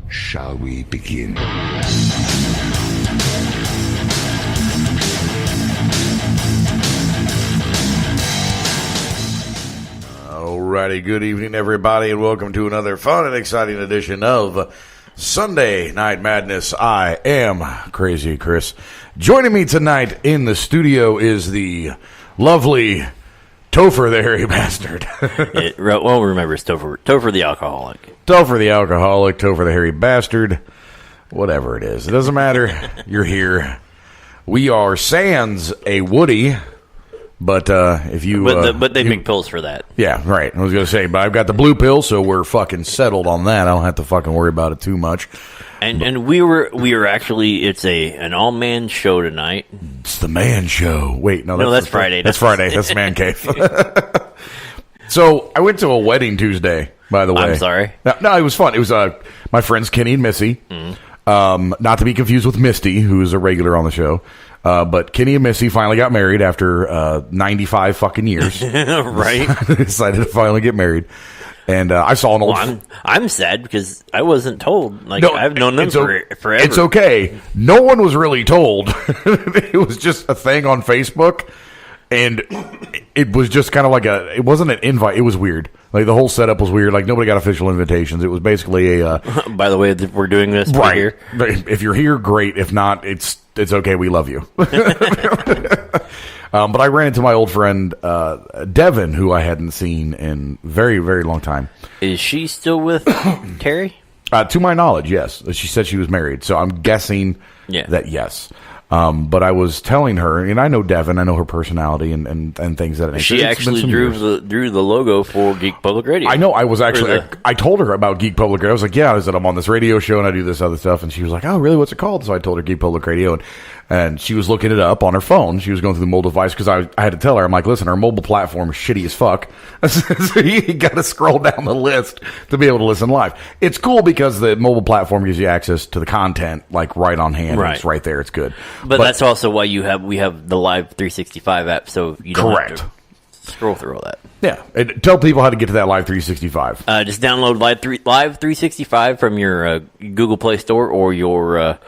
Shall we begin? Alrighty, good evening, everybody, and welcome to another fun and exciting edition of Sunday Night Madness. I am Crazy Chris. Joining me tonight in the studio is the lovely Topher the hairy bastard. Well, remember, it's Topher the alcoholic. Topher the alcoholic, Topher the hairy bastard. Whatever it is. It doesn't matter. You're here. We are sans a Woody. But if you... But they make pills for that. Yeah, right. I was going to say, but I've got the blue pill, so we're fucking settled on that. I don't have to fucking worry about it too much. And we were actually, it's an all-man show tonight. It's the man show. Wait, no, that's Friday. That's Friday. That's man cave. So, I went to a wedding Tuesday, by the way. I'm sorry. No, it was fun. It was my friends Kenny and Missy. Not to be confused with Misty, who is a regular on the show. But Kenny and Missy finally got married after 95 fucking years. Right. Decided to finally get married. And I saw an old... Well, I'm sad because I wasn't told. Like, no, I've known them forever. It's okay. No one was really told. It was just a thing on Facebook. And it was just kind of like it wasn't an invite. It was weird. Like, the whole setup was weird. Like, nobody got official invitations. It was basically a... By the way, we're doing this right here. If you're here, great. If not, it's okay. We love you. But I ran into my old friend, Devin, who I hadn't seen in very, very long time. Is she still with Terry? To my knowledge, yes. She said she was married, so I'm guessing that yes. But I was telling her, and I know Devin, I know her personality and things that she actually drew the logo for Geek Public Radio. I know. I was actually I told her about Geek Public Radio. I was like, yeah, I said I'm on this radio show and I do this other stuff, and she was like, oh, really? What's it called? So I told her Geek Public Radio, and she was looking it up on her phone. She was going through the mobile device because I had to tell her, I'm like, listen, our mobile platform is shitty as fuck. So you got to scroll down the list to be able to listen live. It's cool because the mobile platform gives you access to the content like right on hand. Right. It's right there. It's good. But that's also why we have the Live 365 app, so you don't have to scroll through all that. Yeah. And tell people how to get to that Live 365. Just download Live 365 from your Google Play Store or your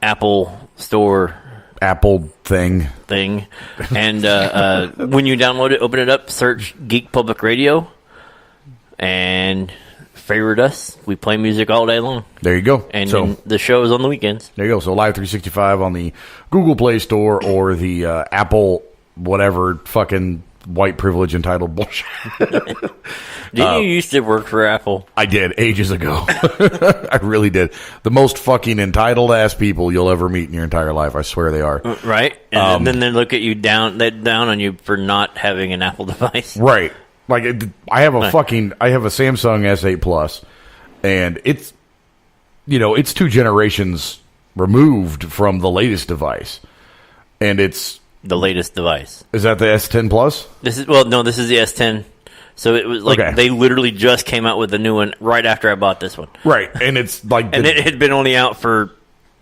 Apple Store. Apple thing. And when you download it, open it up, search Geek Public Radio, and favorite us. We play music all day long. There you go. And the show is on the weekends. There you go. So Live 365 on the Google Play Store or the Apple whatever fucking white privilege entitled bullshit. Didn't you used to work for Apple? I did, ages ago. I really did. The most fucking entitled ass people you'll ever meet in your entire life. I swear they are. Right. And then they look at you down on you for not having an Apple device. Right. Like, I have a Samsung S8 Plus, and it's 2 generations removed from the latest device. And it's the latest device. Is that the S10 Plus? This is the S10. So it was like They literally just came out with a new one right after I bought this one. Right. And it's like and it had been only out for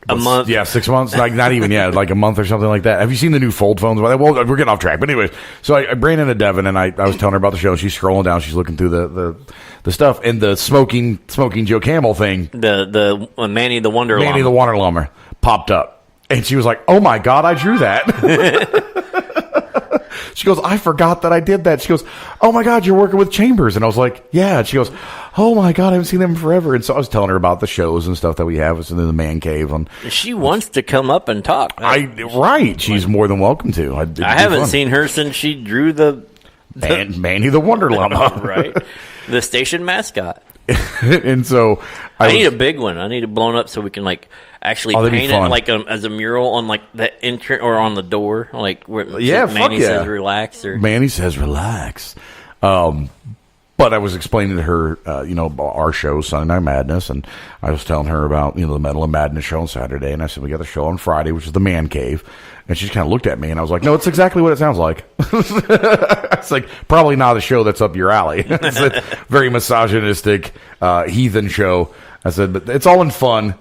a month. Yeah, 6 months. Like not even like a month or something like that. Have you seen the new fold phones? Well, we're getting off track. But anyways, so I ran into Devin and I was telling her about the show. She's scrolling down, she's looking through the stuff, and the smoking Joe Camel thing. The Manny the Wonder Llama. Manny the Wonder Llama popped up. And she was like, oh my God, I drew that. She goes, I forgot that I did that. She goes, oh my God, you're working with Chambers. And I was like, yeah. And she goes, oh my God, I haven't seen them in forever. And so I was telling her about the shows and stuff that we have. It's in the man cave. She wants to come up and talk. Right. She's more than welcome to. I haven't seen her since she drew the Manny the Wonder Llama. Right. The station mascot. And so I need a big one. I need it blown up so we can actually paint it as a mural on the entrance or on the door, where Manny says relax or Manny says relax. But I was explaining to her, our show, Sunday Night Madness, and I was telling her about, the Metal and Madness show on Saturday, and I said, we got the show on Friday, which is the Man Cave, and she just kind of looked at me, and I was like, no, it's exactly what it sounds like. It's like, probably not a show that's up your alley. It's a very misogynistic, heathen show. I said, but it's all in fun.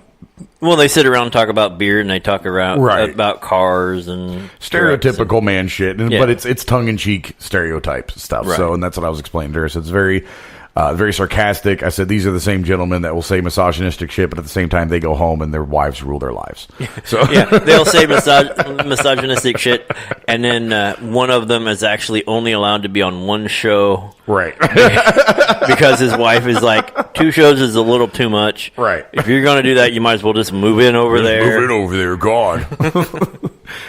Well, they sit around and talk about beer, and they talk about cars and stereotypical man shit. But it's tongue in cheek stereotype stuff. Right. So, and that's what I was explaining to her. So it's very very sarcastic. I said, these are the same gentlemen that will say misogynistic shit, but at the same time, they go home and their wives rule their lives. So yeah, they'll say misogynistic shit, and then one of them is actually only allowed to be on one show. Right. Because his wife is like, 2 shows is a little too much. Right. If you're going to do that, you might as well just move in over there. Move in over there, God.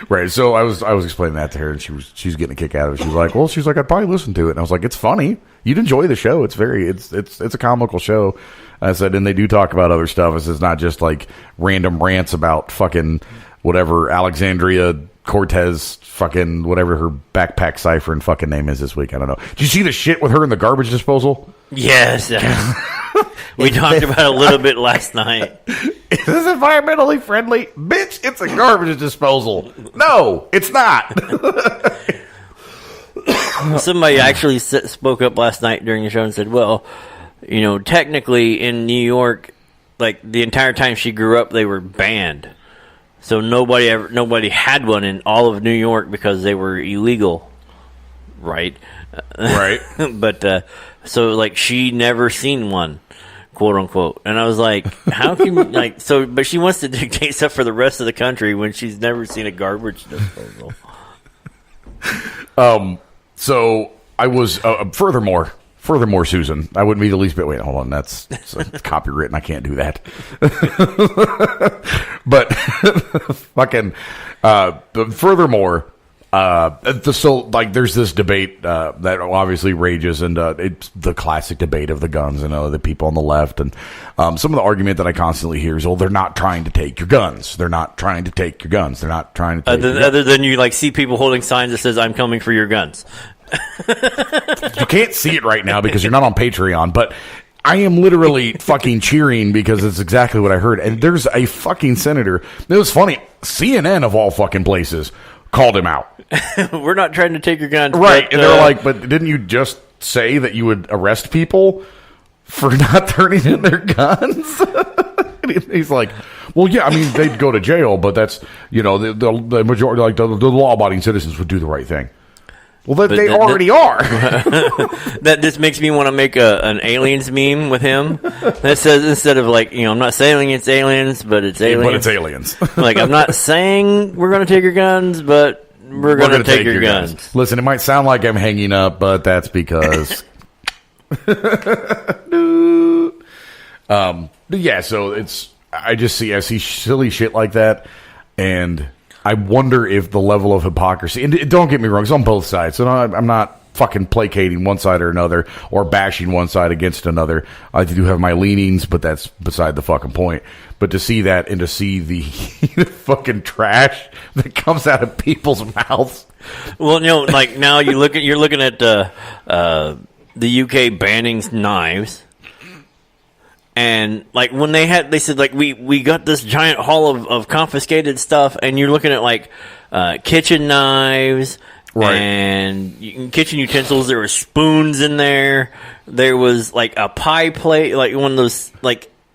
Right. So I was explaining that to her, and she's getting a kick out of it. She was like, well, I'd probably listen to it. And I was like, it's funny. You'd enjoy the show. It's a comical show. I said, and they do talk about other stuff. It's not just like random rants about fucking whatever Alexandria Cortez fucking whatever her backpack cipher and fucking name is this week. I don't know. Did you see the shit with her in the garbage disposal? Yes. We talked about it a little bit last night. Is this environmentally friendly? Bitch, it's a garbage disposal. No, it's not. Somebody actually spoke up last night during the show and said, well, technically in New York, like the entire time she grew up, they were banned. So nobody had one in all of New York because they were illegal. Right. Right. But, so like she never seen one, quote unquote. And I was like, how can but she wants to dictate stuff for the rest of the country when she's never seen a garbage disposal. So I was, furthermore, Susan, I wouldn't be the least bit, wait, hold on, that's copywritten, I can't do that. But, fucking, furthermore, there's this debate, that obviously rages, and, it's the classic debate of the guns, and, the people on the left, and, some of the argument that I constantly hear is, they're not trying to take your guns. They're not trying to take your guns. They're not trying to take other than you, see people holding signs that says, I'm coming for your guns. You can't see it right now because you're not on Patreon, but I am literally fucking cheering because it's exactly what I heard. And there's a fucking senator. It was funny. CNN of all fucking places called him out. We're not trying to take your guns. Right. And they're like, but didn't you just say that you would arrest people for not turning in their guns? And he's like, well, yeah, I mean, they'd go to jail, but that's, the majority, like the law-abiding citizens would do the right thing. Well, they already are. That just makes me want to make an aliens meme with him. That says, instead of I'm not saying it's aliens, but it's aliens. But it's aliens. I'm not saying we're going to take your guns, but we're going to take your guns. Listen, it might sound like I'm hanging up, but that's because. Yeah, so I see silly shit like that, and I wonder if the level of hypocrisy, and don't get me wrong, it's on both sides, so I'm not fucking placating one side or another, or bashing one side against another. I do have my leanings, but that's beside the fucking point. But to see that, and to see the fucking trash that comes out of people's mouths. Well, now you're looking at the UK banning knives. And when they said we got this giant haul of confiscated stuff, and you're looking at kitchen knives, right, and kitchen utensils. There were spoons in there. There was a pie plate, one of those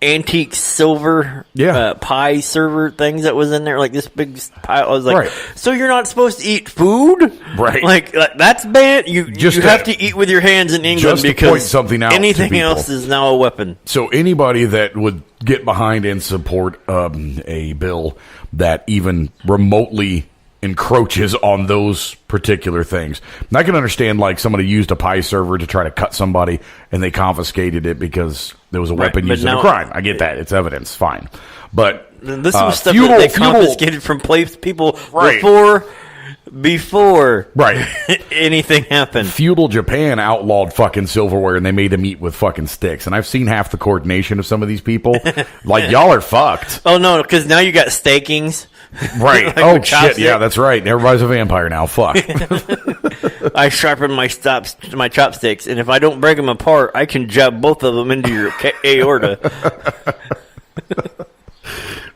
antique silver pie server things that was in there, this big pie. I was like, right. So you're not supposed to eat food, right? That's banned. You have to eat with your hands in England because point something out anything else is now a weapon. So anybody that would get behind and support a bill that even remotely encroaches on those particular things. And I can understand somebody used a pie server to try to cut somebody and they confiscated it because there was a weapon used in a crime. I get that. It's evidence. Fine. But this was stuff that they confiscated from people before right. anything happened. Feudal Japan outlawed fucking silverware and they made them eat with fucking sticks. And I've seen half the coordination of some of these people. Y'all are fucked. Oh, no, because now you got stakings. Right. Oh, shit. Yeah, that's right. Everybody's a vampire now. Fuck. I sharpen my chopsticks, and if I don't break them apart, I can jab both of them into your aorta.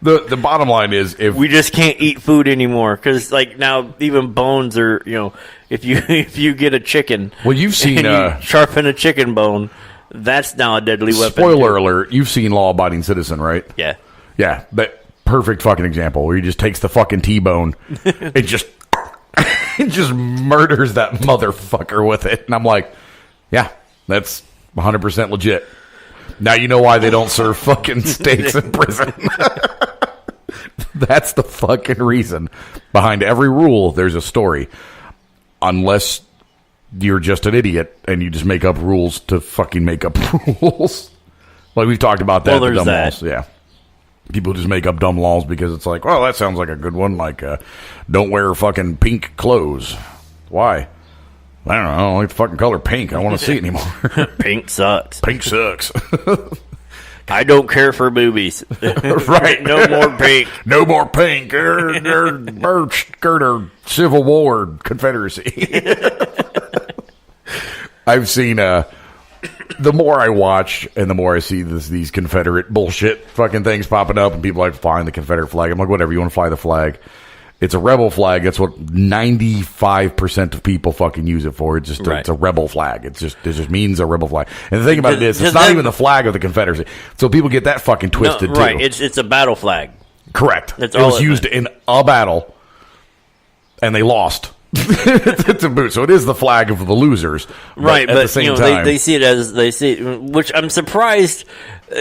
The bottom line is, if we just can't eat food anymore, because now even bones are, if you get a chicken, well, you've seen you sharpen a chicken bone, that's now a deadly weapon. Spoiler alert: you've seen Law Abiding Citizen, right? Yeah, yeah. But perfect fucking example where he just takes the fucking T-bone, it just murders that motherfucker with it, and I'm like, yeah, that's 100% legit. Now you know why they don't serve fucking steaks in prison. That's the fucking reason. Behind every rule, there's a story. Unless you're just an idiot and you just make up rules to fucking make up rules. Like we've talked about that. Well, there's dumb that. laws. Yeah. People just make up dumb laws because it's like, well, that sounds like a good one. Like, don't wear fucking pink clothes. Why? I don't know. I don't like the fucking color pink. I don't want to see it anymore. Pink sucks. Pink sucks. I don't care for boobies. Right. No more pink. No more pink. Skirt or Civil War Confederacy. I've seen, the more I watch and the more I see these Confederate bullshit fucking things popping up and people like flying the Confederate flag. I'm like, whatever, you want to fly the flag. It's a rebel flag. That's what 95% of people fucking use it for. It's just right. It's a rebel flag. It just means a rebel flag. And the thing about it is, it's not even the flag of the Confederacy. So people get that fucking twisted too. Right, it's a battle flag. Correct. That's it was used in a battle, and they lost. To boot. So it is the flag of the losers, right? At the same time, they see it, which I'm surprised.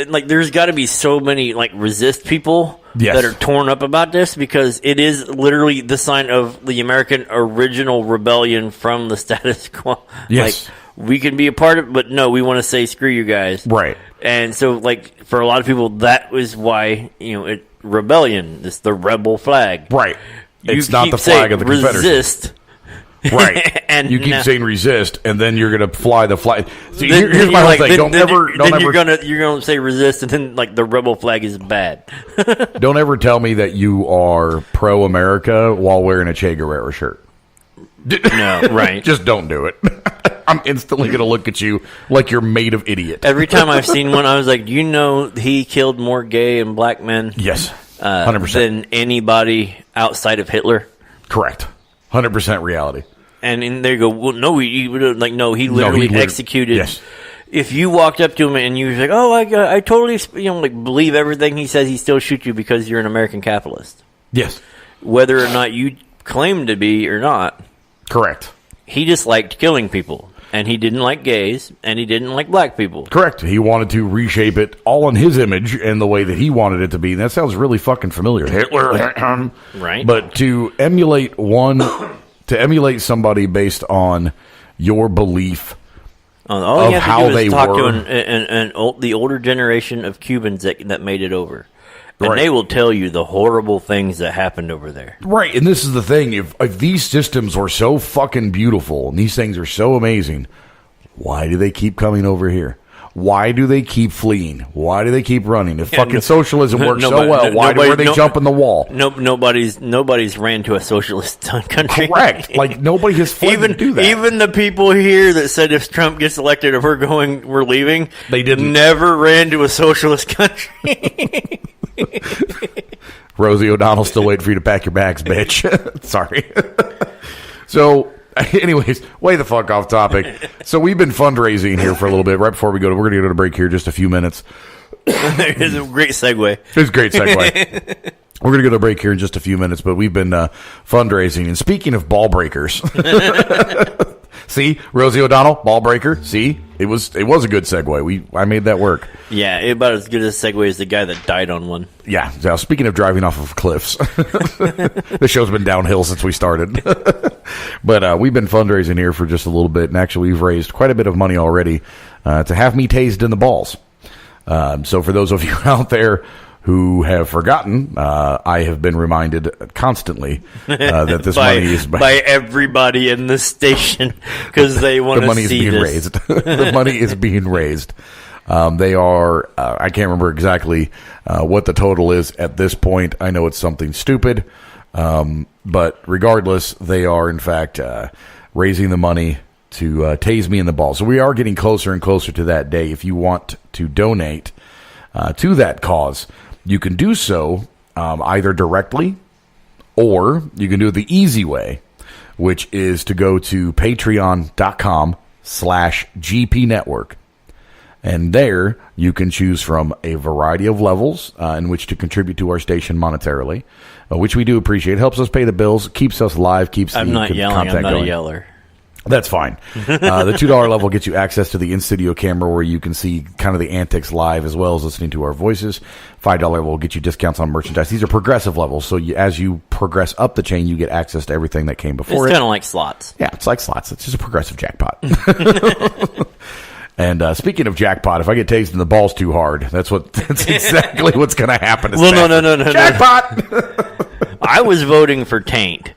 Like, there's got to be so many like resist people that are torn up about this because it is literally the sign of the American original rebellion from the status quo. Yes, like, we can be a part of it, but no, we want to say screw you guys, right? And so, like, for a lot of people, that was why rebellion. It's the rebel flag, right? It's not the flag of the Confederacy. Resist. Right, and you keep saying resist, and then you're gonna fly the flag. See, then, here's my whole thing: you're gonna say resist, and then like the rebel flag is bad. Don't ever tell me that you are pro America while wearing a Che Guevara shirt. No, right? Just don't do it. I'm instantly gonna look at you like you're made of idiot. Every time I've seen one, I was like, he killed more gay and black men, yes, 100% than anybody outside of Hitler. Correct. 100% reality. And there you go. Well, no, he literally executed. Yes. If you walked up to him and you was like, "Oh, I totally, believe everything he says," he still shoot you because you're an American capitalist. Yes. Whether or not you claim to be or not. Correct. He just liked killing people, and he didn't like gays, and he didn't like black people. Correct. He wanted to reshape it all in his image and the way that he wanted it to be. And that sounds really fucking familiar. Hitler, right? But to emulate somebody based on your belief all of you have how to do is they talk were, to the older generation of Cubans that made it over. And right. They will tell you the horrible things that happened over there. Right, and this is the thing. If these systems are so fucking beautiful and these things are so amazing, why do they keep coming over here? Why do they keep fleeing? Why do they keep running? If fucking socialism works so well, why were they jumping the wall? Nobody's ran to a socialist country. Correct. Like, nobody has fled to do that. Even the people here that said if Trump gets elected, if we're leaving, they didn't. Never ran to a socialist country. Rosie O'Donnell still waiting for you to pack your bags, bitch. Sorry. So, anyways, way the fuck off topic. So we've been fundraising here for a little bit. Right before we're going to go to break here in just a few minutes. It's a great segue. It's a great segue. We're going to go to break here in just a few minutes, but we've been fundraising. And speaking of ball breakers, see, Rosie O'Donnell, ball breaker. See, it was a good segue. I made that work. Yeah, about as good a segue as the guy that died on one. Yeah. So speaking of driving off of cliffs, the show's been downhill since we started. But we've been fundraising here for just a little bit, and actually we've raised quite a bit of money already to have me tased in the balls. So for those of you out there who have forgotten, I have been reminded constantly that this money is by everybody in the station because they want to see being raised. The money is being raised. They are. I can't remember exactly what the total is at this point. I know it's something stupid, but regardless, they are in fact raising the money to tase me in the balls. So we are getting closer and closer to that day. If you want to donate to that cause, you can do so either directly or you can do it the easy way, which is to go to patreon.com/GP Network. And there you can choose from a variety of levels in which to contribute to our station monetarily, which we do appreciate. It helps us pay the bills, keeps us live, keeps I'm the not yelling. content I'm not going. a yeller. That's fine. The $2 level gets you access to the in-studio camera where you can see kind of the antics live as well as listening to our voices. $5 level will get you discounts on merchandise. These are progressive levels, so as you progress up the chain, you get access to everything that came before It's kind of like slots. Yeah, it's like slots. It's just a progressive jackpot. And speaking of jackpot, if I get tased in the balls too hard, that's exactly what's going to happen. Well, no. Jackpot! I was voting for taint.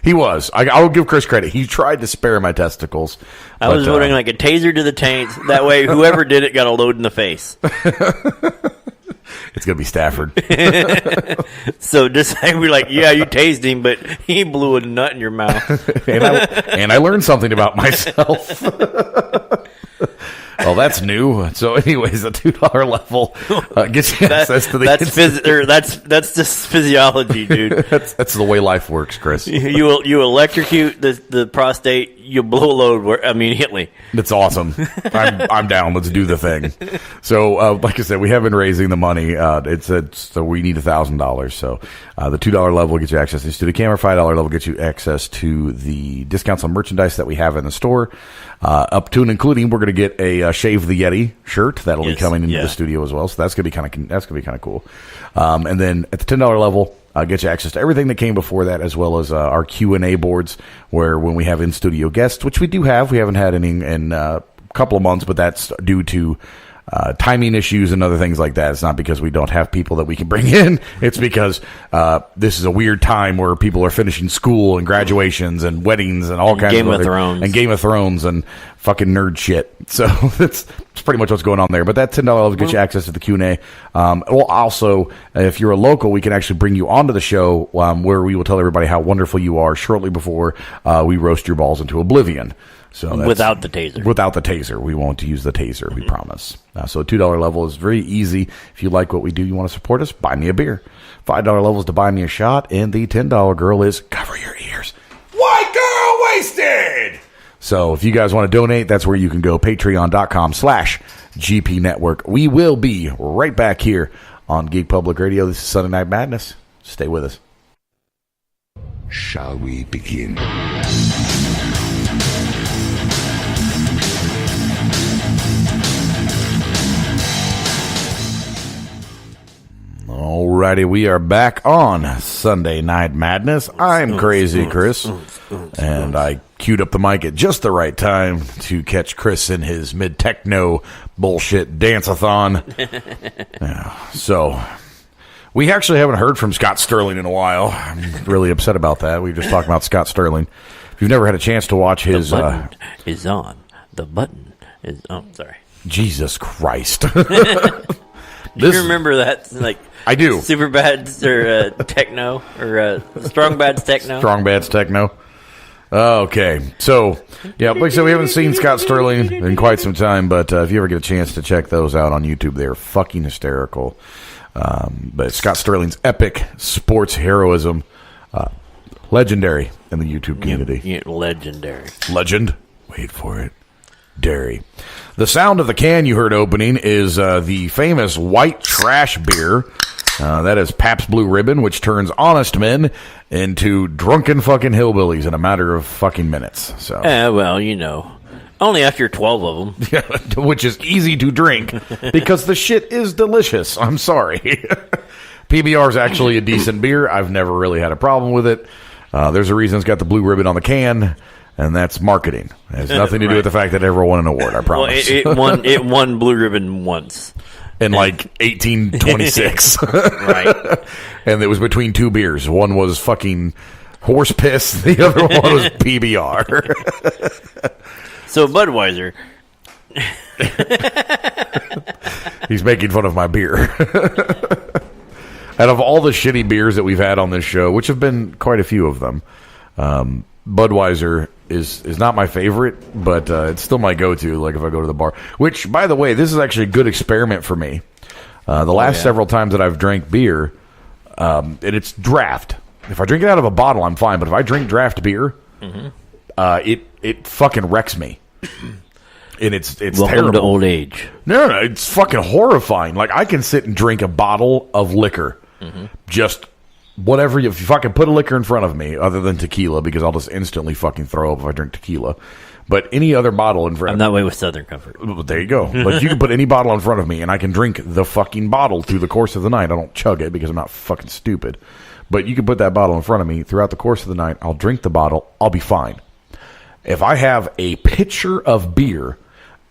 He was. I will give Chris credit. He tried to spare my testicles. I was voting like a taser to the taint. That way, whoever did it got a load in the face. It's going to be Stafford. So just like we're like, yeah, you tased him, but he blew a nut in your mouth. and I learned something about myself. Well, that's new. So, anyways, the $2 level gets you access to the. That's just physiology, dude. that's the way life works, Chris. You electrocute the prostate. You blow a load immediately. That's awesome. I'm down. Let's do the thing. So, like I said, we have been raising the money. So we need $1,000. So, the $2 level gets you access to the studio camera. $5 level gets you access to the discounts on merchandise that we have in the store. Up to and including, we're going to get a Shave the Yeti shirt that'll be coming into the studio as well. So that's going to be kind of cool. And then at the $10 level, get you access to everything that came before that, as well as our Q&A boards, where when we have in studio guests, which we do have, we haven't had any in a couple of months, but that's due to timing issues and other things like that. It's not because we don't have people that we can bring in. It's because this is a weird time where people are finishing school and graduations and weddings and all kinds of Game of Thrones and fucking nerd shit. So that's pretty much what's going on there. But that $10 will get you access to the Q&A. Well, also, if you're a local, we can actually bring you onto the show where we will tell everybody how wonderful you are shortly before we roast your balls into oblivion. So without the taser. Without the taser. We won't use the taser, we promise. So a $2 level is very easy. If you like what we do, you want to support us, buy me a beer. $5 level is to buy me a shot, and the $10 girl is cover your ears. White girl wasted! So if you guys want to donate, that's where you can go, patreon.com/GP Network. We will be right back here on Geek Public Radio. This is Sunday Night Madness. Stay with us. Shall we begin? Alrighty, we are back on Sunday Night Madness. I'm Crazy Chris, and I queued up the mic at just the right time to catch Chris in his mid-techno bullshit dance-a-thon. So, we actually haven't heard from Scott Sterling in a while. I'm really upset about that. We were just talking about Scott Sterling. If you've never had a chance to watch his... The button is on. The button is... Oh, sorry. Jesus Christ. Do you remember that? Like... I do. Super Bad's or Techno or Strong Bad's Techno. Strong Bad's Techno. Okay. So, yeah, like I said, we haven't seen Scott Sterling in quite some time, but if you ever get a chance to check those out on YouTube, they're fucking hysterical. But Scott Sterling's epic sports heroism, legendary in the YouTube community. Yeah, legendary. Legend. Wait for it. Dairy. The sound of the can you heard opening is the famous white trash beer. That is Pabst Blue Ribbon, which turns honest men into drunken fucking hillbillies in a matter of fucking minutes. So, well, you know, only after 12 of them. Yeah, which is easy to drink because the shit is delicious. I'm sorry. PBR is actually a decent beer. I've never really had a problem with it. There's a reason it's got the blue ribbon on the can. And that's marketing. It has nothing to do with the fact that it ever won an award, I promise. Well, it won Blue Ribbon once. In like 1826. Right. And it was between two beers. One was fucking horse piss. The other one was PBR. So Budweiser. He's making fun of my beer. Out of all the shitty beers that we've had on this show, which have been quite a few of them, Budweiser is not my favorite, but it's still my go-to, like if I go to the bar. Which, by the way, this is actually a good experiment for me. The last several times that I've drank beer, and it's draft. If I drink it out of a bottle, I'm fine. But if I drink draft beer, it fucking wrecks me. And it's Welcome terrible. to old age. No, it's fucking horrifying. Like, I can sit and drink a bottle of liquor just whatever, if you fucking put a liquor in front of me, other than tequila, because I'll just instantly fucking throw up if I drink tequila. But any other bottle in front I'm that way with Southern Comfort. There you go. But you can put any bottle in front of me, and I can drink the fucking bottle through the course of the night. I don't chug it because I'm not fucking stupid. But you can put that bottle in front of me throughout the course of the night. I'll drink the bottle. I'll be fine. If I have a pitcher of beer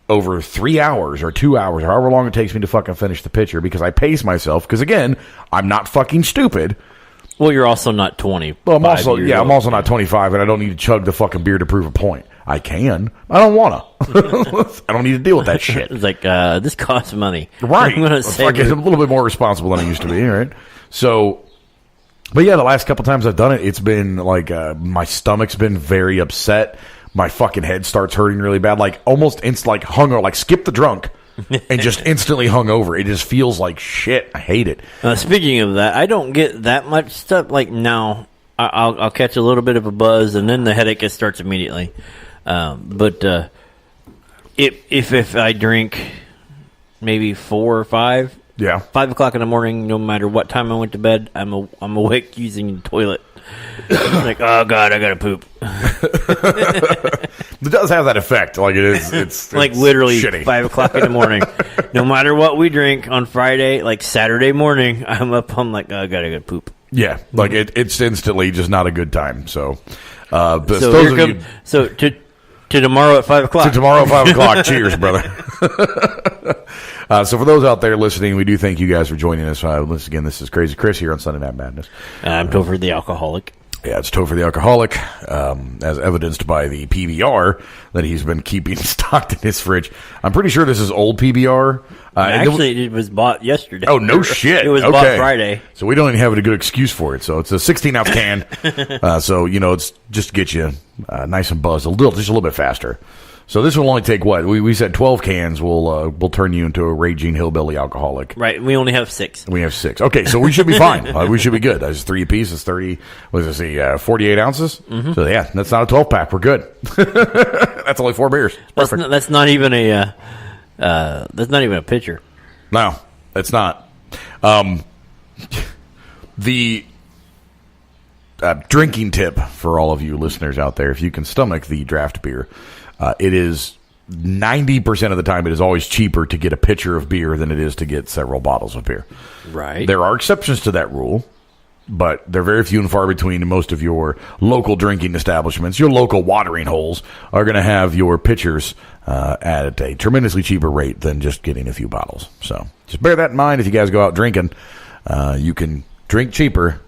over 3 hours or 2 hours, or however long it takes me to fucking finish the pitcher, because I pace myself, because again, I'm not fucking stupid. Well, you're also not 20. Well, I'm also not 25, and I don't need to chug the fucking beer to prove a point. I can. I don't want to. I don't need to deal with that shit. It's like, this costs money. Right. I'm going to save I'm a little bit more responsible than I used to be, right? So, but yeah, the last couple times I've done it, it's been like, my stomach's been very upset. My fucking head starts hurting really bad. Like, almost like hungover, like skip the drunk. And just instantly hungover. It just feels like shit. I hate it. Speaking of that, I don't get that much stuff. Like, now, I'll catch a little bit of a buzz, and then the headache starts immediately. But if I drink maybe 4 or 5, 5 o'clock in the morning, no matter what time I went to bed, I'm awake using the toilet. I'm like, oh god, I gotta poop. It does have that effect. Like it's like literally shitty. 5 o'clock in the morning. No matter what we drink on Friday, like Saturday morning, I'm up. I'm like, oh, I gotta go poop. Yeah, like it's instantly just not a good time. So, so to tomorrow at 5 o'clock. To tomorrow at 5 o'clock. Cheers, brother. So for those out there listening, we do thank you guys for joining us. Once again, this is Crazy Chris here on Sunday Night Madness. I'm Topher the Alcoholic. Yeah, it's Topher the Alcoholic, as evidenced by the PBR that he's been keeping stocked in his fridge. I'm pretty sure this is old PBR. Actually, it was bought yesterday. Oh, no shit. It was bought Friday. So we don't even have a good excuse for it. So it's a 16-ounce can. So, it's just to get you nice and buzzed just a little bit faster. So this will only take what? We said 12 cans will turn you into a raging hillbilly alcoholic. Right. We only have 6. We have 6. Okay, so we should be fine. We should be good. That's 3 apiece. It's 30. What does it say? 48 ounces. Mm-hmm. So yeah, that's not a 12-pack. We're good. That's only 4 beers. Perfect. That's not even a pitcher. No, it's not. The drinking tip for all of you listeners out there: if you can stomach the draft beer. It is 90% of the time, it is always cheaper to get a pitcher of beer than it is to get several bottles of beer. Right. There are exceptions to that rule, but they're very few and far between. And most of your local drinking establishments, your local watering holes, are going to have your pitchers at a tremendously cheaper rate than just getting a few bottles. So just bear that in mind if you guys go out drinking. You can drink cheaper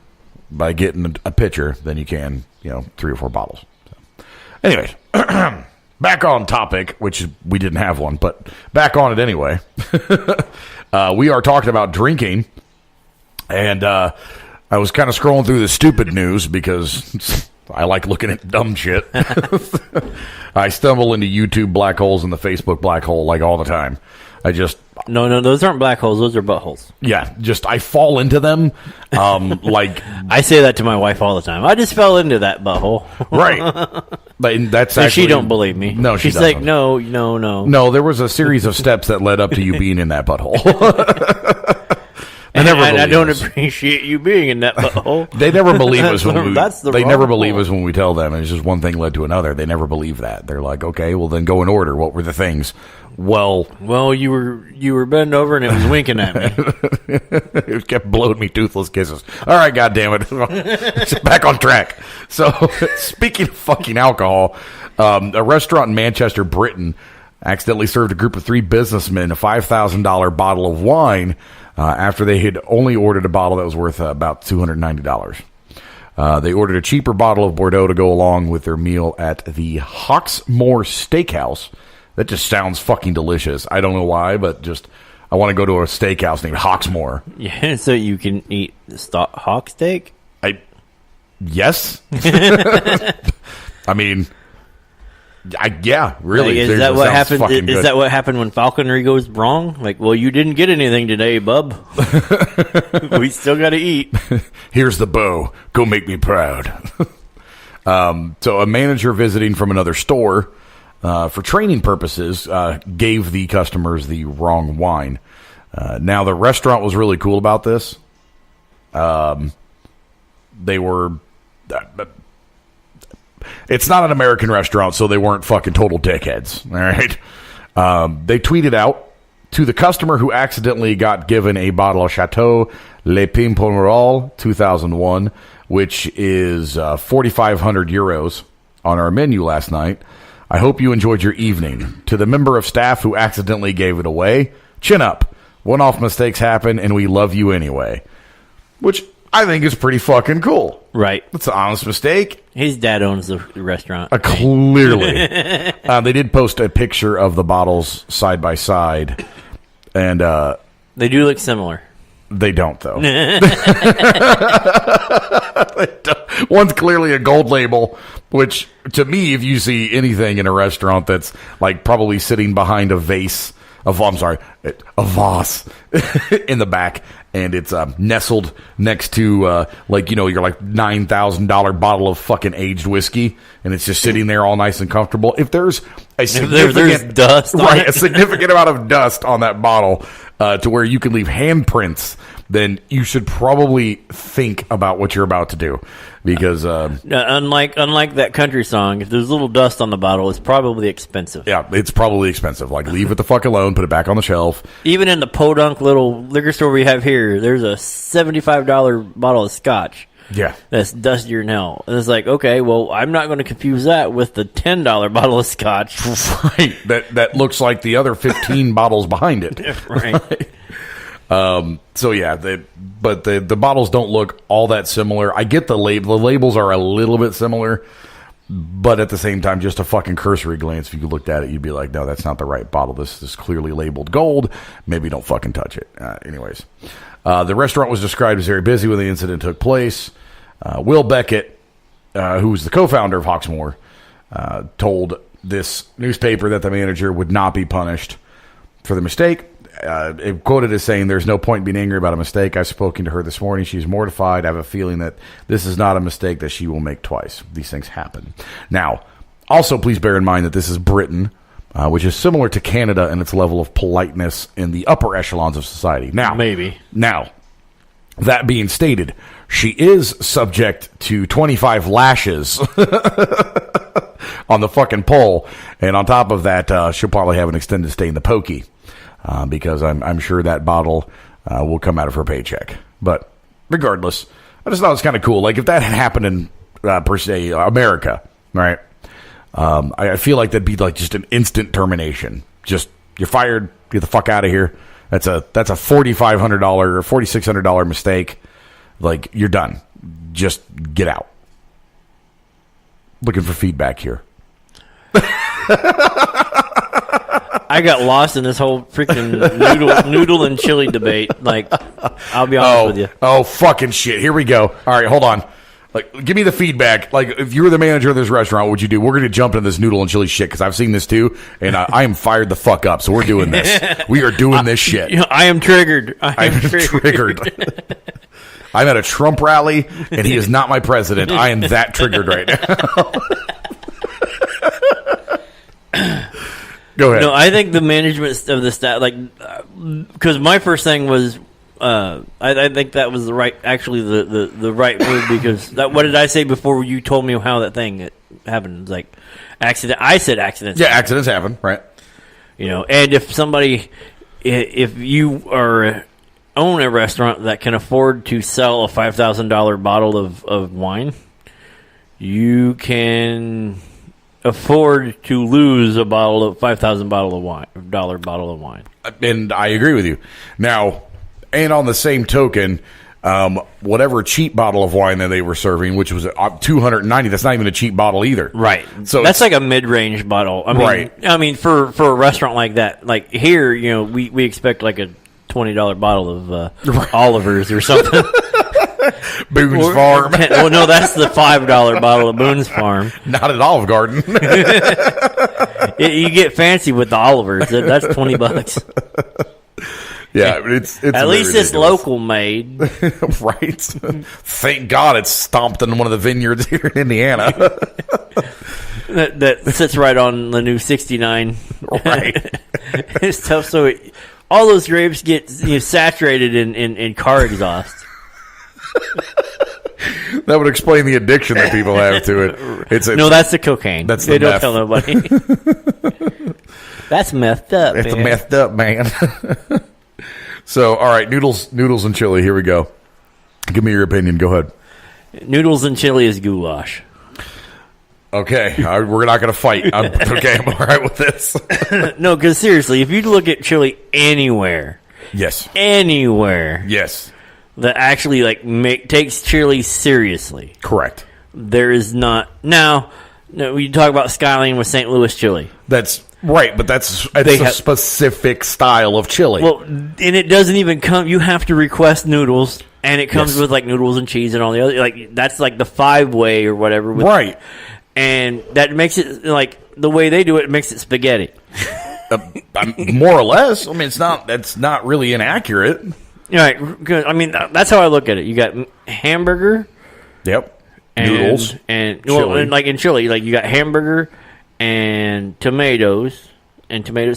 by getting a pitcher than you can, 3 or 4 bottles. So, anyways. Back on topic, which we didn't have one, but back on it anyway. We are talking about drinking, and I was kind of scrolling through the stupid news because I like looking at dumb shit. I stumble into YouTube black holes and the Facebook black hole like all the time. No, those aren't black holes. Those are buttholes. Yeah, I fall into them. Like I say that to my wife all the time. I just fell into that butthole. Right. But that's actually, she don't believe me. No, she's doesn't. Like, no. No, there was a series of steps that led up to you being in that butthole. I don't appreciate you being in that butthole. They never believe us when we tell them. And it's just one thing led to another. They never believe that. They're like, okay, well then go in order. What were the things? Well, you were bent over and it was winking at me. It kept blowing me toothless kisses. All right, goddammit. Back on track. So, speaking of fucking alcohol, a restaurant in Manchester, Britain, accidentally served a group of 3 businessmen a $5,000 bottle of wine after they had only ordered a bottle that was worth about $290. They ordered a cheaper bottle of Bordeaux to go along with their meal at the Hawksmoor Steakhouse. That just sounds fucking delicious. I don't know why, but I want to go to a steakhouse named Hawksmoor. Yeah, so you can eat hawk steak? Yes. I mean, yeah, really. Like, is that what happened? Is that what happened when falconry goes wrong? Like, well, you didn't get anything today, bub. We still got to eat. Here's the bow. Go make me proud. So a manager visiting from another store for training purposes gave the customers the wrong wine. Now, the restaurant was really cool about this. they were. It's not an American restaurant, so they weren't fucking total dickheads. All right. They tweeted out to the customer who accidentally got given a bottle of Chateau Le Pimponeral 2001, which is 4,500 euros on our menu last night. I hope you enjoyed your evening. To the member of staff who accidentally gave it away, chin up. One-off mistakes happen, and we love you anyway. Which I think is pretty fucking cool. Right. It's an honest mistake. His dad owns the restaurant. Clearly. They did post a picture of the bottles side by side. And they do look similar. They don't, though. One's clearly a gold label, which, to me, if you see anything in a restaurant that's like probably sitting behind a vase, a vase in the back, and it's nestled next to your like $9,000 bottle of fucking aged whiskey, and it's just sitting there all nice and comfortable. If there's a significant dust, a significant amount of dust on that bottle, to where you can leave handprints, then you should probably think about what you're about to do, because unlike that country song, if there's a little dust on the bottle, it's probably expensive. Yeah, it's probably expensive. Like, leave it the fuck alone, put it back on the shelf. Even in the podunk little liquor store we have here, there's a $75 bottle of scotch. Yeah, that's dustier than hell. And it's like, okay, well, I'm not going to confuse that with the $10 bottle of scotch. Right. That looks like the other 15 bottles behind it. Right. So yeah, but the bottles don't look all that similar. I get the label. The labels are a little bit similar, but at the same time, just a fucking cursory glance, if you looked at it, you'd be like, no, that's not the right bottle. This is clearly labeled gold. Maybe don't fucking touch it. Anyways. The restaurant was described as very busy when the incident took place. Will Beckett, who was the co-founder of Hawksmoor, told this newspaper that the manager would not be punished for the mistake. It quoted as saying, "There's no point in being angry about a mistake. I've spoken to her this morning. She's mortified. I have a feeling that this is not a mistake that she will make twice. These things happen." Now, also please bear in mind that this is Britain, which is similar to Canada in its level of politeness in the upper echelons of society. Now, that being stated, she is subject to 25 lashes on the fucking pole, and on top of that, she'll probably have an extended stay in the pokey, because I'm sure that bottle will come out of her paycheck. But regardless, I just thought it was kind of cool. Like, if that had happened in, per se, America, right? I feel like that'd be like just an instant termination. Just, you're fired, get the fuck out of here. That's a $4,500 or $4,600 mistake. Like, you're done. Just get out. Looking for feedback here. I got lost in this whole freaking noodle and chili debate. Like, I'll be honest with you. Oh, fucking shit. Here we go. All right, hold on. Like, give me the feedback. Like, if you were the manager of this restaurant, what would you do? We're going to jump into this noodle and chili shit, because I've seen this too, and I am fired the fuck up. So we're doing this. We are doing this shit. I am triggered. I am triggered. I'm at a Trump rally, and he is not my president. I am that triggered right now. Go ahead. No, I think the management of the staff, like, because my first thing was, I think that was the right move, because what did I say before you told me how that thing happened? It was like accident. I said accidents. Yeah, accidents happen, right? You know, and if you own a restaurant that can afford to sell a $5,000 bottle of wine, you can afford to lose a $5,000 bottle of wine. And I agree with you. Now, and on the same token, whatever cheap bottle of wine that they were serving, which was $290, that's not even a cheap bottle either. Right. So that's like a mid-range bottle. I mean, for a restaurant like that, like here, you know, we expect like a $20 bottle of Oliver's or something. Boone's Farm. Well, no, that's the $5 bottle of Boone's Farm. Not at Olive Garden. You get fancy with the Olivers. That's $20. Yeah, it's at least ridiculous. It's local made, right? Thank God it's stomped in one of the vineyards here in Indiana. that sits right on the new 69. Right, it's tough. So all those grapes get saturated in car exhaust. That would explain the addiction that people have to it. No, that's the cocaine. That's they the don't meth. tell nobody. That's messed up. It's man. messed up, man. So, all right, noodles and chili. Here we go. Give me your opinion. Go ahead. Noodles and chili is goulash. Okay, we're not going to fight. I'm all right with this. No, because seriously, if you look at chili anywhere, Yes. that actually takes chili seriously, Correct. there is not. Now, no, you talk about Skyline with St. Louis chili. That's right, but that's a specific style of chili. Well, and it doesn't even come. You have to request noodles, and it comes with like noodles and cheese and all the other. That's like the 5-way or whatever. Right. And that makes it like the way they do it makes it spaghetti. More or less. I mean, that's not really inaccurate. Right. I mean, that's how I look at it. You got hamburger. Yep. And, Noodles and chili. well, and like in chili, like you got hamburger and tomatoes and tomato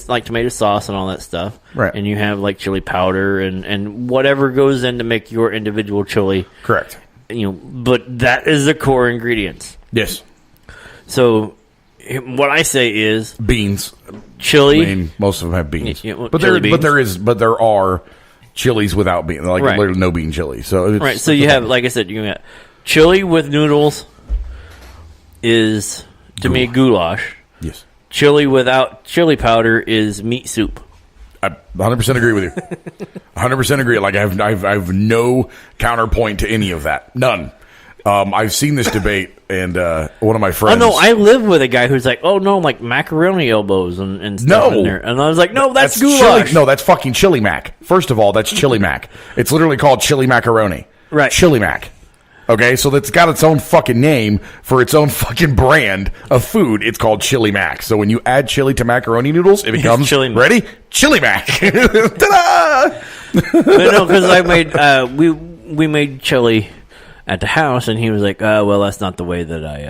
sauce and all that stuff. Right. And you have like chili powder and whatever goes in to make your individual chili. Correct. But that is the core ingredients. Yes. So what I say is Beans. chili. I mean, most of them have beans. Yeah, but chili beans. there are chilies without beans, like Right. literally no bean chili. So Right. So you have, like I said, you got chili with noodles is to me goulash. Yes. Chili without chili powder is meat soup. I 100% agree with you. 100% agree. Like I have no counterpoint to any of that. None. I've seen this debate, and one of my friends. Oh no, I live with a guy who's like, oh no, like macaroni elbows and stuff in there, and I was like, no, that's goulash. Chili, no, that's fucking chili mac. First of all, that's chili mac. It's literally called chili macaroni. Right. Chili mac. Okay, so that's got its own fucking name for its own fucking brand of food. It's called chili mac. So when you add chili to macaroni noodles, it becomes chili mac. Ready? Chili mac. Ta-da! But no, because I made we made chili at the house, and he was like, well, that's not the way that I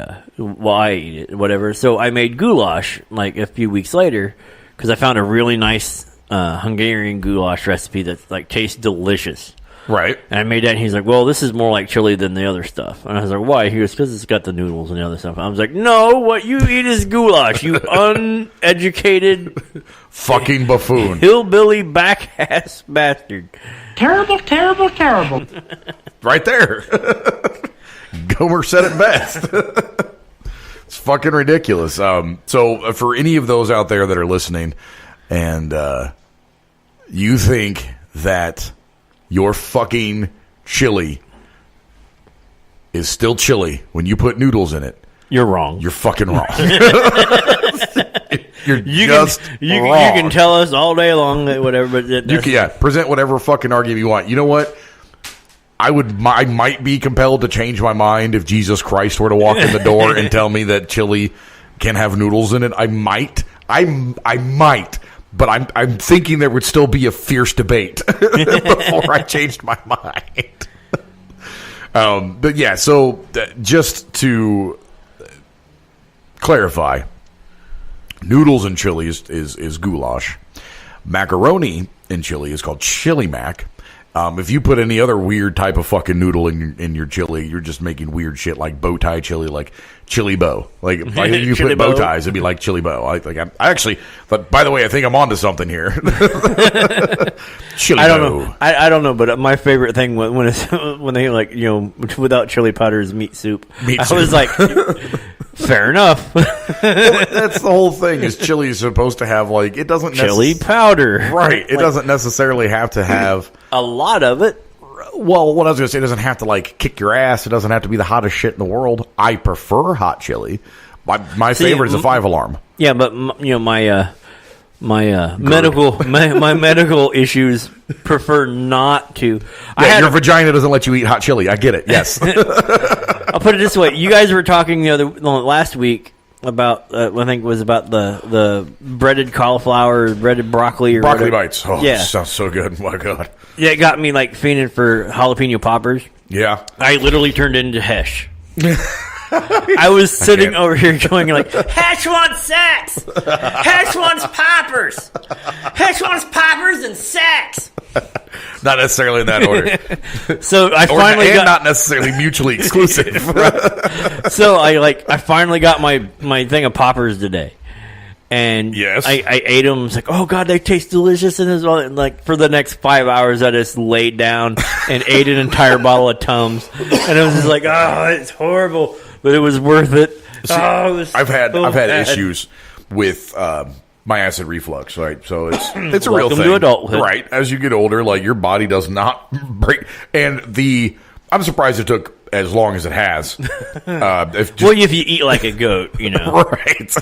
eat it, whatever. So I made goulash like a few weeks later because I found a really nice Hungarian goulash recipe that like tastes delicious. Right. And I made that, and he's like, well, this is more like chili than the other stuff. And I was like, why? He goes, because it's got the noodles and the other stuff. I was like, no, what you eat is goulash, you uneducated Fucking buffoon. hillbilly back-ass bastard. Terrible, terrible, terrible. Right there. Gomer said it best. It's fucking ridiculous. So for any of those out there that are listening and you think that your fucking chili is still chili when you put noodles in it, You're wrong. you're fucking wrong. You're You just can, wrong. you can tell us all day long that whatever, but You can, present whatever fucking argument you want. You know what? I might be compelled to change my mind if Jesus Christ were to walk in the door and tell me that chili can have noodles in it. I might, but I'm thinking there would still be a fierce debate before I changed my mind. But yeah, so just to clarify, noodles in chili is goulash. Macaroni in chili is called chili mac. If you put any other weird type of fucking noodle in your chili, you're just making weird shit like bow tie chili, like chili bow. Like if you Chili put bow bow. ties, it'd be like chili bow. I actually, but by the way, I think I'm onto something here. Chili I don't bow. know. I don't know, but my favorite thing when it's, when they like without chili powder is meat soup. Meat I soup. was like, fair enough. That's the whole thing. Is chili is supposed to have like it doesn't Chili powder, right? It Like, doesn't necessarily have to have. a lot of it. Well, what I was going to say, it doesn't have to like kick your ass. It doesn't have to be the hottest shit in the world. I prefer hot chili. My favorite is a 5-alarm. Yeah, but my medical issues prefer not to. Your vagina doesn't let you eat hot chili. I get it. Yes. I'll put it this way: you guys were talking last week about I think it was about the breaded cauliflower, breaded broccoli, or Broccoli whatever. bites. Oh, Yeah. sounds so good. My God. Yeah, it got me like fiending for jalapeno poppers. Yeah. I literally turned into Hesh. I was sitting over here going like, Hesh wants sex! Hesh wants poppers! Hesh wants poppers and sex! Not necessarily in that order. So I finally got not necessarily mutually exclusive. So I finally got my thing of poppers today. And yes. I ate them. It's like, oh God, they taste delicious. And like for the next 5 hours, I just laid down and ate an entire bottle of Tums. And it was just like, oh, it's horrible, but it was worth it. See, I've had issues with my acid reflux, right? So it's a real thing, to adulthood. Right? As you get older, like your body does not break. And I'm surprised it took as long as it has. If you eat like a goat, right?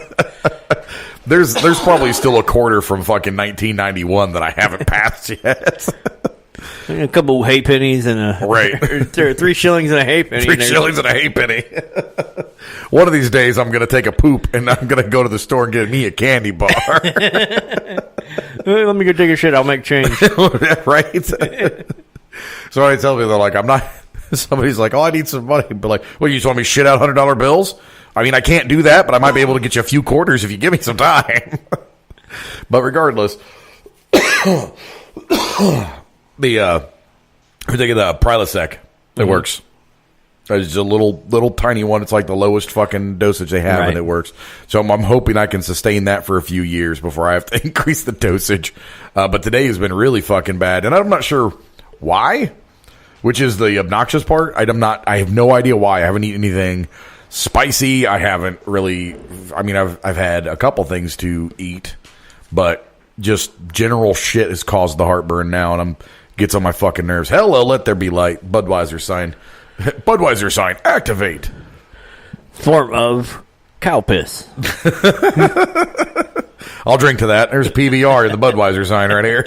There's probably still a quarter from fucking 1991 that I haven't passed yet. A couple hay pennies and right. 3 shillings and a hay penny. 3 shillings and a hay penny. One of these days, I'm going to take a poop and I'm going to go to the store and get me a candy bar. Let me go take a shit. I'll make change. Right? So I tell me, they're like, I'm not. Somebody's like, oh, I need some money. But like, well, you just want me to shit out $100 bills? I mean, I can't do that, but I might be able to get you a few quarters if you give me some time. But regardless, we're taking the Prilosec. It works. It's a little tiny one. It's like the lowest fucking dosage they have, and it works. So I'm hoping I can sustain that for a few years before I have to increase the dosage. But today has been really fucking bad, and I'm not sure why, which is the obnoxious part. I have no idea why. I haven't eaten anything spicy. I haven't really. I mean, I've had a couple things to eat, but just general shit has caused the heartburn now, and gets on my fucking nerves. Hello, let there be light. Budweiser sign. Budweiser sign, activate. Form of cow piss. I'll drink to that. There's PBR, the Budweiser sign right here.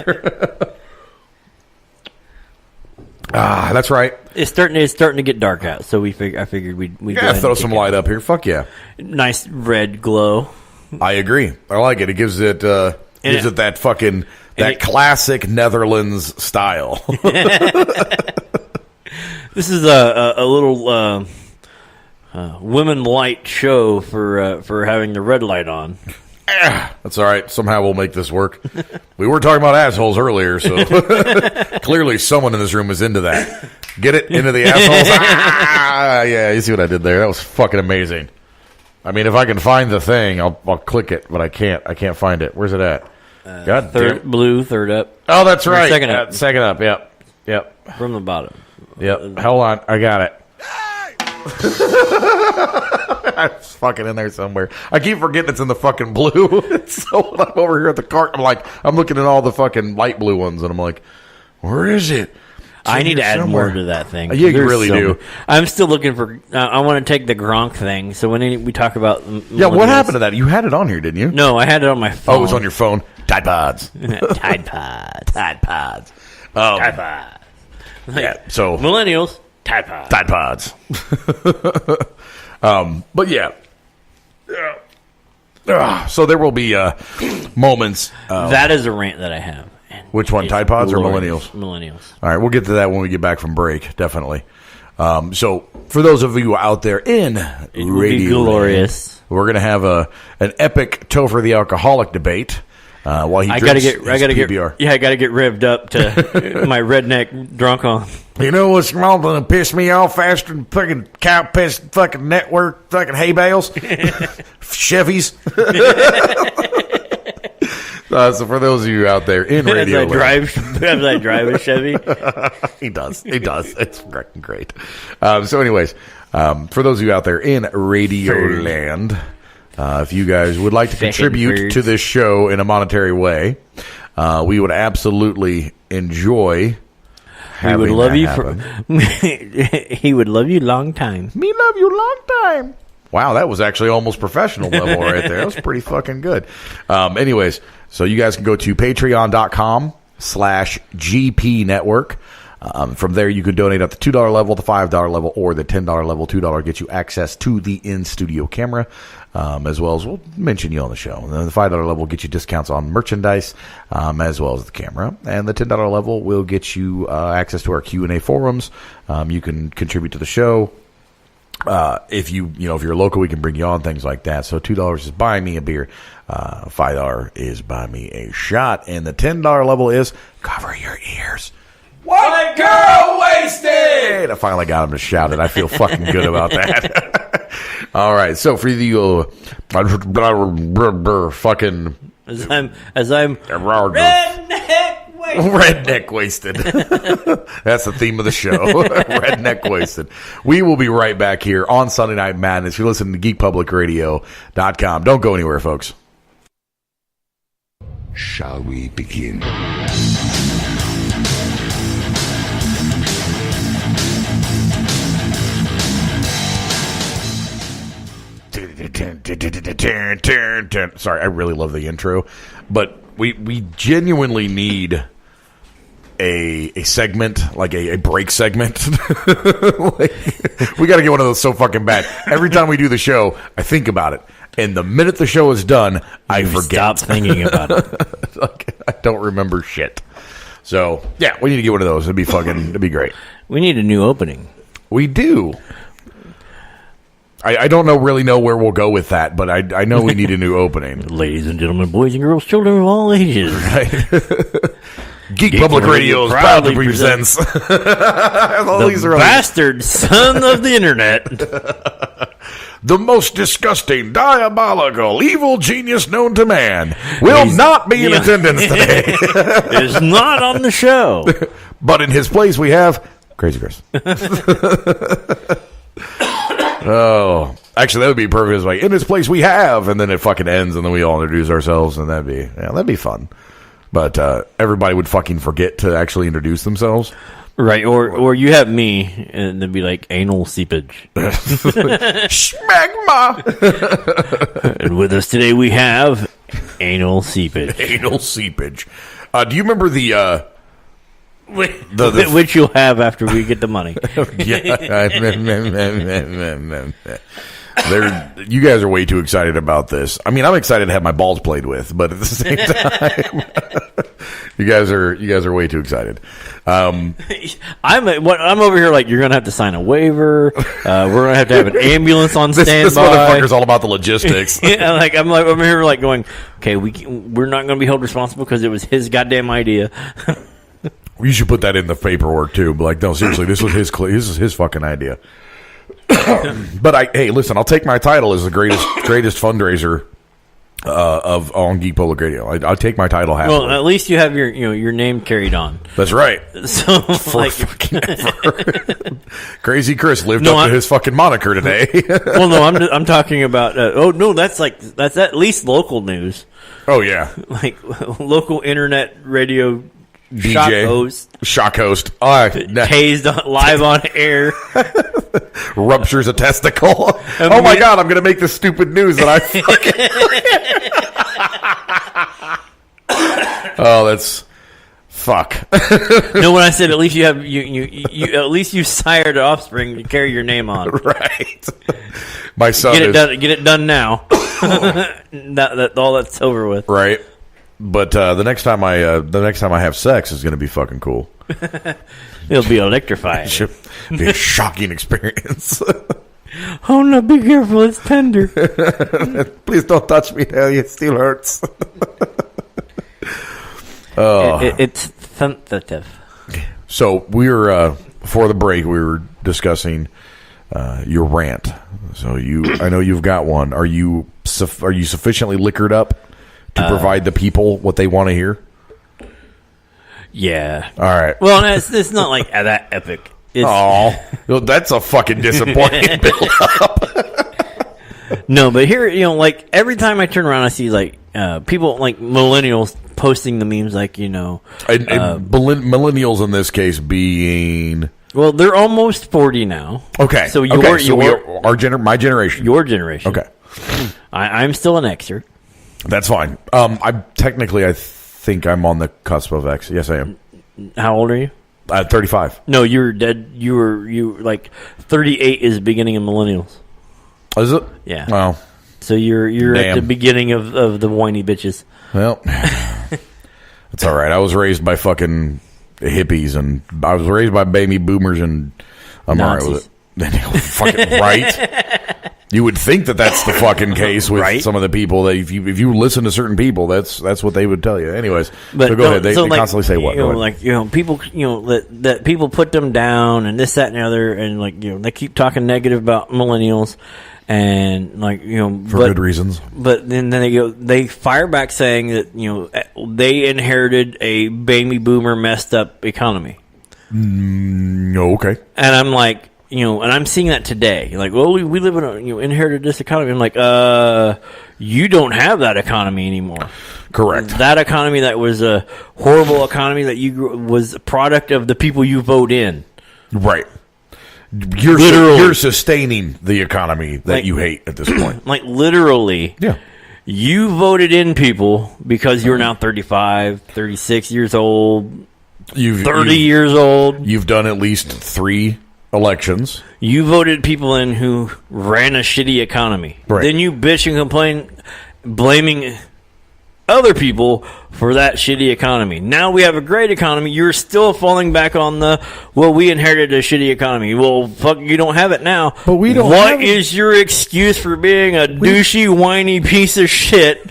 That's right. It's starting to get dark out, so I figured we'd throw some light up here. Fuck yeah. Nice red glow. I agree. I like it. It gives it that fucking classic Netherlands style. This is a little women light show for having the red light on. That's all right. Somehow we'll make this work. We were talking about assholes earlier, so clearly someone in this room is into that. Get it into the assholes? Yeah, you see what I did there? That was fucking amazing. I mean, if I can find the thing, I'll click it, but I can't. I can't find it. Where's it at? God damn. Blue, third up. Oh, that's right. Second up. Second up. Yep. From the bottom. Yep. Hold on. I got it. It's fucking in there somewhere. I keep forgetting it's in the fucking blue. So when I'm over here at the cart, I'm looking at all the fucking light blue ones, and I'm like, where is it? I need to add more to that thing. Yeah, you really do. I'm still looking for. I want to take the Gronk thing. So when we talk about, what happened to that? You had it on here, didn't you? No, I had it on my phone. Oh, it was on your phone. Tide Pods. Tide Pods. Tide Pods. Tide Pods. Yeah. So millennials. Tide Pods. Tide Pods. But yeah. So there will be moments. That is a rant that I have. Which one, Tide Pods or Millennials? Millennials. All right, we'll get to that when we get back from break, definitely. So for those of you out there in Radio glorious, we're going to have an epic Topher the Alcoholic debate while he drinks his PBR. I got to get revved up to my redneck drunk on. You know what's wrong to piss me off faster than fucking cow piss fucking network fucking hay bales? Chevys. So for those of you out there in radio as I drive a Chevy. He does. It's fucking great. So anyways, for those of you out there in Radio Land, if you guys would like to contribute to this show in a monetary way, we would absolutely enjoy having we would love that you happen. He would love you long time. Me love you long time. Wow, that was actually almost professional level right there. That was pretty fucking good. Anyways, so you guys can go to patreon.com/GP Network. From there, you can donate at the $2 level, the $5 level, or the $10 level. $2 gets you access to the in-studio camera, as well as we'll mention you on the show. And then the $5 level will get you discounts on merchandise, as well as the camera. And the $10 level will get you access to our Q&A forums. You can contribute to the show. If you're local, we can bring you on, things like that. So $2 is buy me a beer. $5 is buy me a shot. And the $10 level is cover your ears. White girl wasted! I finally got him to shout it. I feel fucking good about that. All right, so for the fucking... As I'm redneck wasted. That's the theme of the show. Redneck wasted. We will be right back here on Sunday Night Madness. You're listening to geekpublicradio.com. Don't go anywhere, folks. Shall we begin? Sorry, I really love the intro, but we genuinely need a segment, like a break segment. Like, we got to get one of those so fucking bad. Every time we do the show, I think about it, and the minute the show is done, I forget. Stop thinking about it. Like, I don't remember shit. So yeah, we need to get one of those. It'd be great. We need a new opening. We do. I don't really know where we'll go with that, but I know we need a new opening. Ladies and gentlemen, boys and girls, children of all ages. Right. Geek Public Radio proudly presents the bastard son of the internet. The most disgusting, diabolical, evil genius known to man will not be in attendance today. Is not on the show. But in his place we have Crazy Chris. Oh, actually, that would be perfect. It's like, in this place we have, and then it fucking ends, and then we all introduce ourselves, and that'd be fun. But everybody would fucking forget to actually introduce themselves. Right, or you have me, and it'd be like anal seepage. Schmagma! And with us today we have anal seepage. Anal seepage. Do you remember the which you'll have after we get the money. You guys are way too excited about this. I mean, I'm excited to have my balls played with, but at the same time, you guys are way too excited. I'm over here like, you're gonna have to sign a waiver. We're gonna have to have an ambulance on standby. This motherfucker's all about the logistics. Yeah, I'm here like going, okay, we're not gonna be held responsible because it was his goddamn idea. You should put that in the paperwork too. But like, no, seriously, this was his fucking idea. But hey, listen, I'll take my title as the greatest fundraiser of on Geek Public Radio. I'll take my title happily. Well, at least you have your name carried on. That's right. So Crazy Chris lived up to his fucking moniker today. Well, no, I'm talking about. That's at least local news. Oh yeah, like local internet radio. DJ shock host tased live on air. Ruptures a testicle. Oh my god, I'm gonna make this stupid news that I fucking oh, that's fuck. No, when I said at least you have you at least you sired offspring to carry your name on. Right. My son get it done now. that all that's over with. Right. But the next time I have sex is going to be fucking cool. It'll be electrifying. It should be a shocking experience. Oh no! Be careful, it's tender. Please don't touch me. It still hurts. It's sensitive. So we were before the break. We were discussing your rant. So I know you've got one. Are you sufficiently liquored up to provide the people what they want to hear? Yeah. All right. Well, it's not like that epic. Oh, that's a fucking disappointing build-up. No, but here, like every time I turn around, I see like people like millennials posting the memes, like millennials in this case being. Well, they're almost 40 now. Okay. So my generation. Your generation. Okay. I'm still an Xer. That's fine. I think I'm on the cusp of X. Yes, I am. How old are you? 35. No, you're dead. You were like 38 is the beginning of millennials. Is it? Yeah. Well, so you're at the beginning of the whiny bitches. Well, it's all right. I was raised by fucking hippies, and I was raised by baby boomers, and I'm Nazis. all right with it. Fucking right. You would think that that's the fucking case with Right. some of the people that if you listen to certain people, that's what they would tell you. Anyways, But so go ahead. They constantly say what? Go ahead. Like people, that people put them down and this, that, and the other, and they keep talking negative about millennials, and for good reasons. But then they fire back saying that they inherited a baby boomer messed up economy. Okay. And I'm like, and I'm seeing that today. Like, well, we live in a inherited this economy. I'm like, you don't have that economy anymore. Correct. That economy that was a horrible economy that was a product of the people you vote in. Right. You're sustaining the economy that you hate at this point. Like literally. Yeah. You voted in people because you're now 35, 36 years old, 30 years old. You've done at least 3 elections. You voted people in who ran a shitty economy. Right. Then you bitch and complain, blaming other people for that shitty economy. Now we have a great economy. You're still falling back on we inherited a shitty economy. Well, fuck, you don't have it now. But we don't. What is your excuse for being a douchey, whiny piece of shit?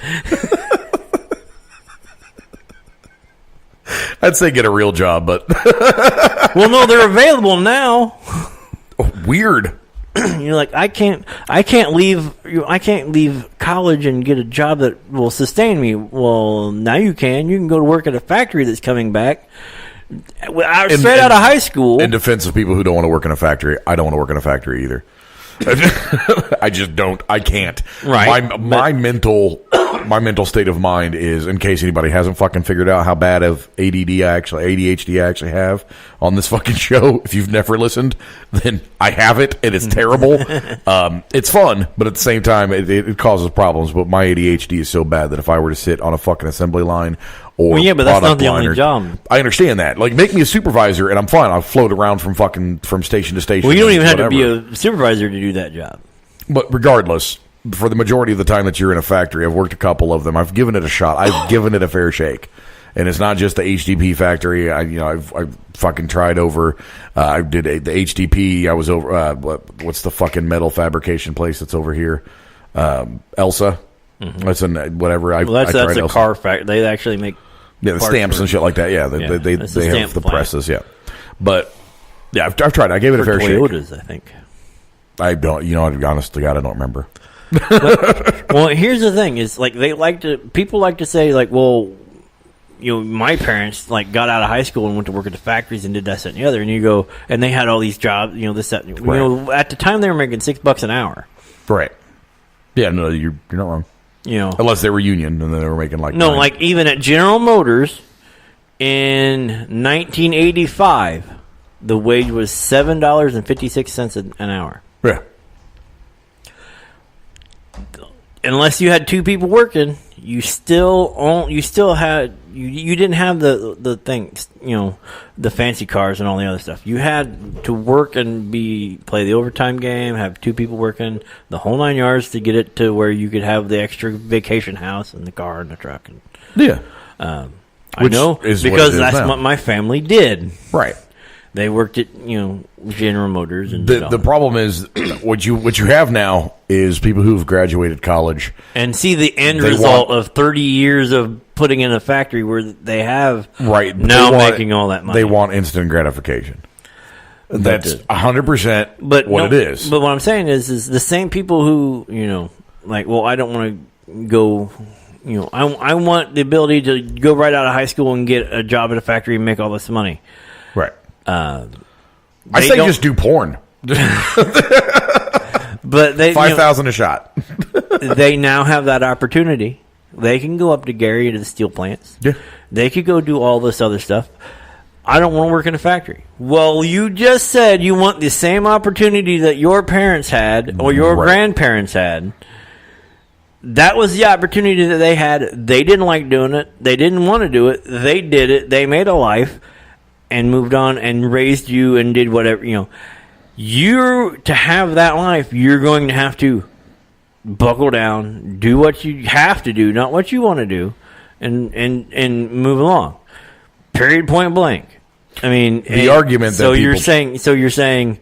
I'd say get a real job, but Well, no, they're available now. Weird. You're like, I can't leave college and get a job that will sustain me. Well, now you can. You can go to work at a factory that's coming back. Straight out of high school. In defense of people who don't want to work in a factory, I don't want to work in a factory either. I just don't. I can't. Right. My mental state of mind is, in case anybody hasn't fucking figured out how bad of ADHD I actually have on this fucking show. If you've never listened, then I have it, and it's terrible. It's fun, but at the same time, it causes problems. But my ADHD is so bad that if I were to sit on a fucking assembly line or but that's not the only job. I understand that. Like, make me a supervisor, and I'm fine. I'll float around from station to station. Well, you don't even have to be a supervisor to do that job. But regardless, for the majority of the time that you're in a factory, I've worked a couple of them. I've given it a shot. I've given it a fair shake. And it's not just the HDP factory. I've fucking tried over. I did the HDP. I was over. What's the fucking metal fabrication place that's over here? Elsa. Mm-hmm. That's in whatever. That's a Elsa. Car factory. They actually make the stamps and shit like that. Yeah, they have the presses. Yeah, but yeah, I've tried. I gave it a fair shake. Toyotas, I think. I don't. Honest to God, I don't remember. Well, here's the thing: is like people like to say like, well, my parents like got out of high school and went to work at the factories and did this, that, and the other, and you go, and they had all these jobs, this, that, right. At the time they were making $6 an hour. Right. Yeah, no, you're not wrong. Unless they were union and then they were making like no, like even at General Motors in 1985, the wage was $7.56 an hour. Yeah. Unless you had 2 people working, you didn't have the things, the fancy cars and all the other stuff. You had to work and play the overtime game, have 2 people working, the whole 9 yards to get it to where you could have the extra vacation house and the car and the truck. And, yeah. I know because that's what my family did. Right. They worked at General Motors, and the problem is what you have now is people who've graduated college and see the end result of 30 years of putting in a factory where they have making all that money. They want instant gratification. That's 100% what it is. But what I'm saying is the same people who like, well, I don't want to go. I want the ability to go right out of high school and get a job at a factory and make all this money. Right. I say just do porn. But they $5,000 a shot. They now have that opportunity. They can go up to Gary to the steel plants. Yeah. They could go do all this other stuff. I don't want to work in a factory. Well, you just said you want the same opportunity that your parents had or your grandparents had. That was the opportunity that they had. They didn't like doing it. They didn't want to do it. They did it. They made a life and moved on and raised you and did whatever. You're to have that life, you're going to have to buckle down, do what you have to do, not what you want to do, and move along. Period, point blank. I mean, the argument that you're saying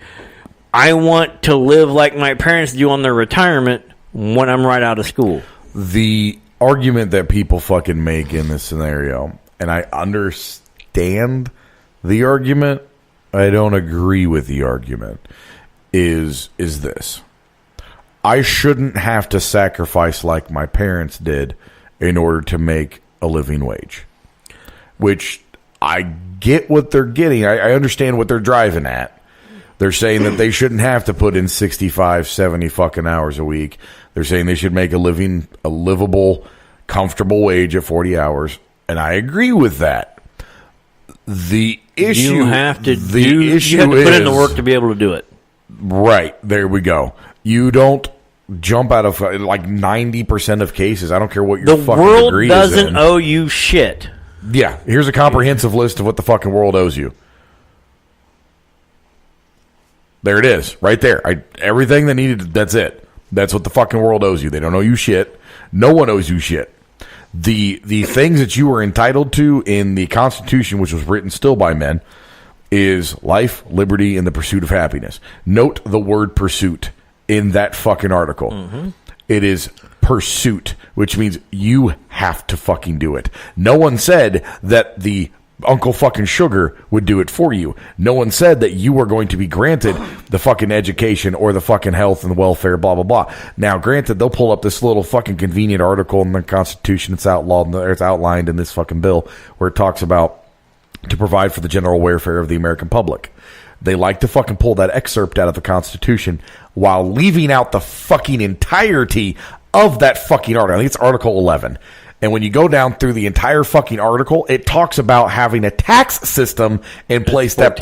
I want to live like my parents do on their retirement when I'm right out of school. The argument that people fucking make in this scenario, and I understand the argument, I don't agree with the argument, is this. I shouldn't have to sacrifice like my parents did in order to make a living wage. Which I get what they're getting. I understand what they're driving at. They're saying that they shouldn't have to put in 65, 70 fucking hours a week. They're saying they should make a livable, comfortable wage at 40 hours. And I agree with that. The issue... You have to put in the work to be able to do it. Right. There we go. You don't jump out of like 90% of cases. I don't care what your fucking degree is in. The world doesn't owe you shit. Yeah. Here's a comprehensive list of what the fucking world owes you. There it is. Right there. Everything that needed, that's it. That's what the fucking world owes you. They don't owe you shit. No one owes you shit. The things that you are entitled to in the Constitution, which was written still by men, is life, liberty, and the pursuit of happiness. Note the word pursuit in that fucking article. Mm-hmm. It is pursuit, which means you have to fucking do it. No one said that the Uncle fucking Sugar would do it for you. No one said that you were going to be granted the fucking education or the fucking health and welfare, blah, blah, blah. Now, granted, they'll pull up this little fucking convenient article in the Constitution. It's outlawed, it's outlined in this fucking bill where it talks about to provide for the general welfare of the American public. They like to fucking pull that excerpt out of the Constitution while leaving out the fucking entirety of that fucking article. I think it's Article 11. And when you go down through the entire fucking article, it talks about having a tax system in place that...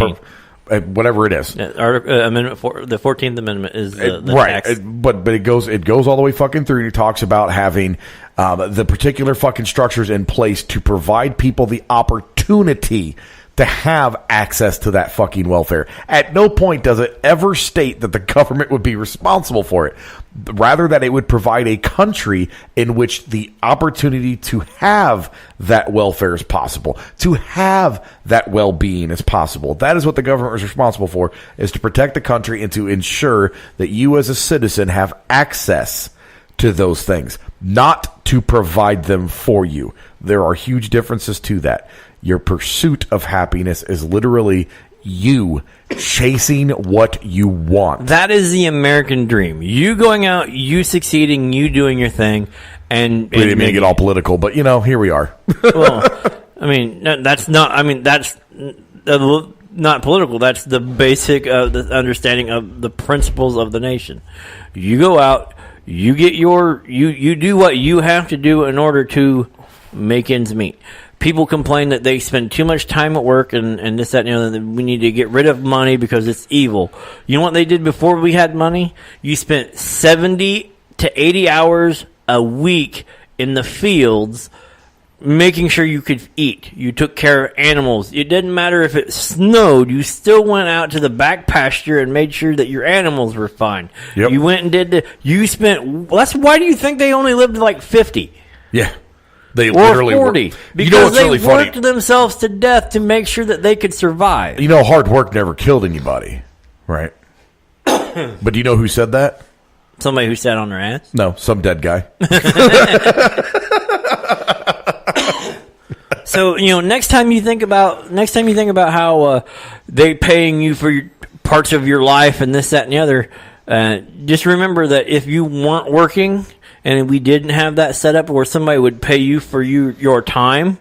whatever it is. Amendment the 14th Amendment is the right. tax. But it goes all the way fucking through. And it talks about having the particular fucking structures in place to provide people the opportunity to have access to that fucking welfare. At no point does it ever state that the government would be responsible for it. Rather, that it would provide a country in which the opportunity to have that welfare is possible, to have that well-being is possible. That is what the government is responsible for, is to protect the country and to ensure that you as a citizen have access to those things, not to provide them for you. There are huge differences to that. Your pursuit of happiness is literally you chasing what you want. That is the American dream. You going out, you succeeding, you doing your thing, and we didn't mean to get all political, but here we are. Well, that's not not political. That's the basic the understanding of the principles of the nation. You go out, you get you do what you have to do in order to make ends meet. People complain that they spend too much time at work and this, that, and the other. That we need to get rid of money because it's evil. You know what they did before we had money? You spent 70 to 80 hours a week in the fields making sure you could eat. You took care of animals. It didn't matter if it snowed. You still went out to the back pasture and made sure that your animals were fine. Yep. You went and why do you think they only lived to like 50? Yeah. They or literally 40. Because they worked themselves to death to make sure that they could survive. Hard work never killed anybody, right? But do you know who said that? Somebody who sat on their ass? No, some dead guy. So, next time you think about how they paying you for parts of your life and this, that, and the other, just remember that if you weren't working and we didn't have that set up where somebody would pay you for your time,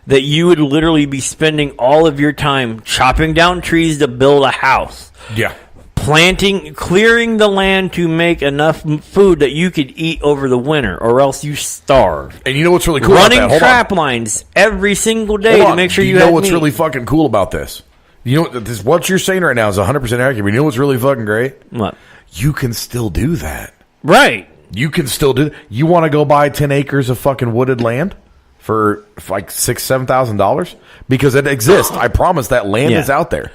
that you would literally be spending all of your time chopping down trees to build a house. Yeah. Clearing the land to make enough food that you could eat over the winter, or else you starve. And you know what's really cool Running about that? trap lines every single day to make sure you have what's meat. really fucking cool about this? What you're saying right now is 100% accurate. But you know what's really fucking great? What? You can still do that. Right. You can still do. You want to go buy 10 acres of fucking wooded land for like $6,000-$7,000 because it exists. I promise that land is out there.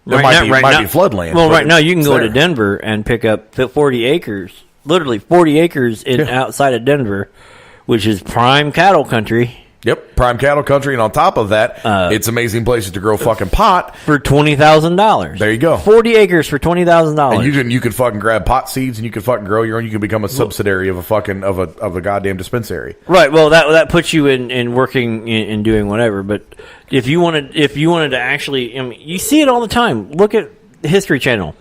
There might be flood land. Well, right now you can go to Denver and pick up 40 acres, literally 40 acres outside of Denver, which is prime cattle country. Yep, prime cattle country, and on top of that, it's amazing places to grow fucking pot for $20,000. There you go, 40 acres for $20,000. And you can fucking grab pot seeds, and you can fucking grow your own. You can become a subsidiary of a fucking of a goddamn dispensary. Right. Well, that puts you in working in doing whatever. But if you wanted to actually, I mean, you see it all the time. Look at the History Channel,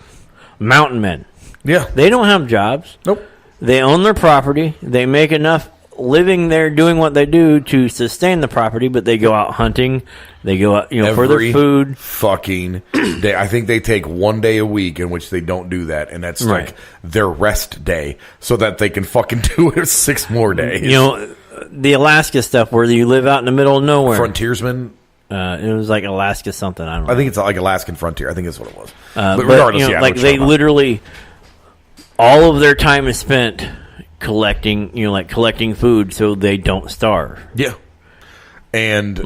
mountain men. Yeah, they don't have jobs. Nope. They own their property. They make enough living there doing what they do to sustain the property, but they go out hunting. They go out, for their food. Fucking day. I think they take one day a week in which they don't do that, and that's like their rest day, so that they can fucking do it 6 more days. The Alaska stuff where you live out in the middle of nowhere. Frontiersmen. It was like Alaska something. I don't know. I think it's like Alaskan frontier. I think that's what it was. But regardless, they literally, all of their time is spent collecting food so they don't starve. Yeah, and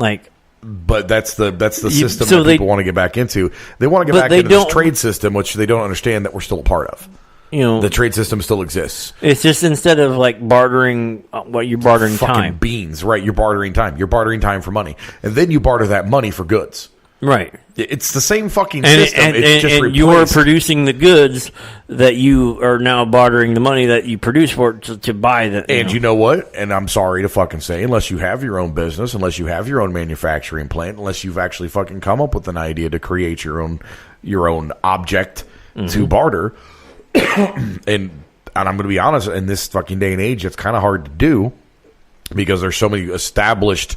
but that's the system that people want to get back into. They want to get back into this trade system, which they don't understand that we're still a part of. The trade system still exists. It's just instead of bartering, you're bartering fucking time. Beans, right? You're bartering time. You're bartering time for money, and then you barter that money for goods. Right. It's the same fucking system. And you are producing the goods that you are now bartering the money that you produce for to buy that. And you know what? And I'm sorry to fucking say, unless you have your own business, unless you have your own manufacturing plant, unless you've actually fucking come up with an idea to create your own object to barter, and I'm going to be honest, in this fucking day and age, it's kind of hard to do because there's so many established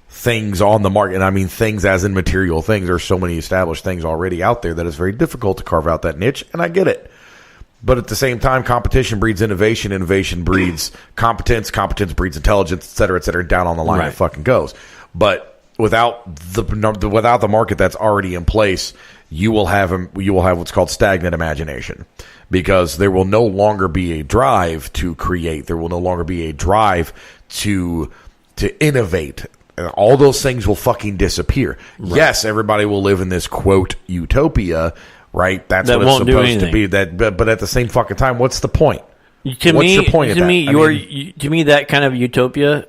things on the market, and I mean things as in material things. There's so many established things already out there that it's very difficult to carve out that niche, and I get it. But at the same time, competition breeds innovation, innovation breeds competence, competence breeds intelligence, et cetera, down on the line it fucking goes. But without the market that's already in place, you will have what's called stagnant imagination, because there will no longer be a drive to create. There will no longer be a drive to innovate. All those things will fucking disappear. Right. Yes, everybody will live in this quote utopia, right? That's what it's supposed to be. But at the same fucking time, what's the point? What's your point of that? To me, that kind of utopia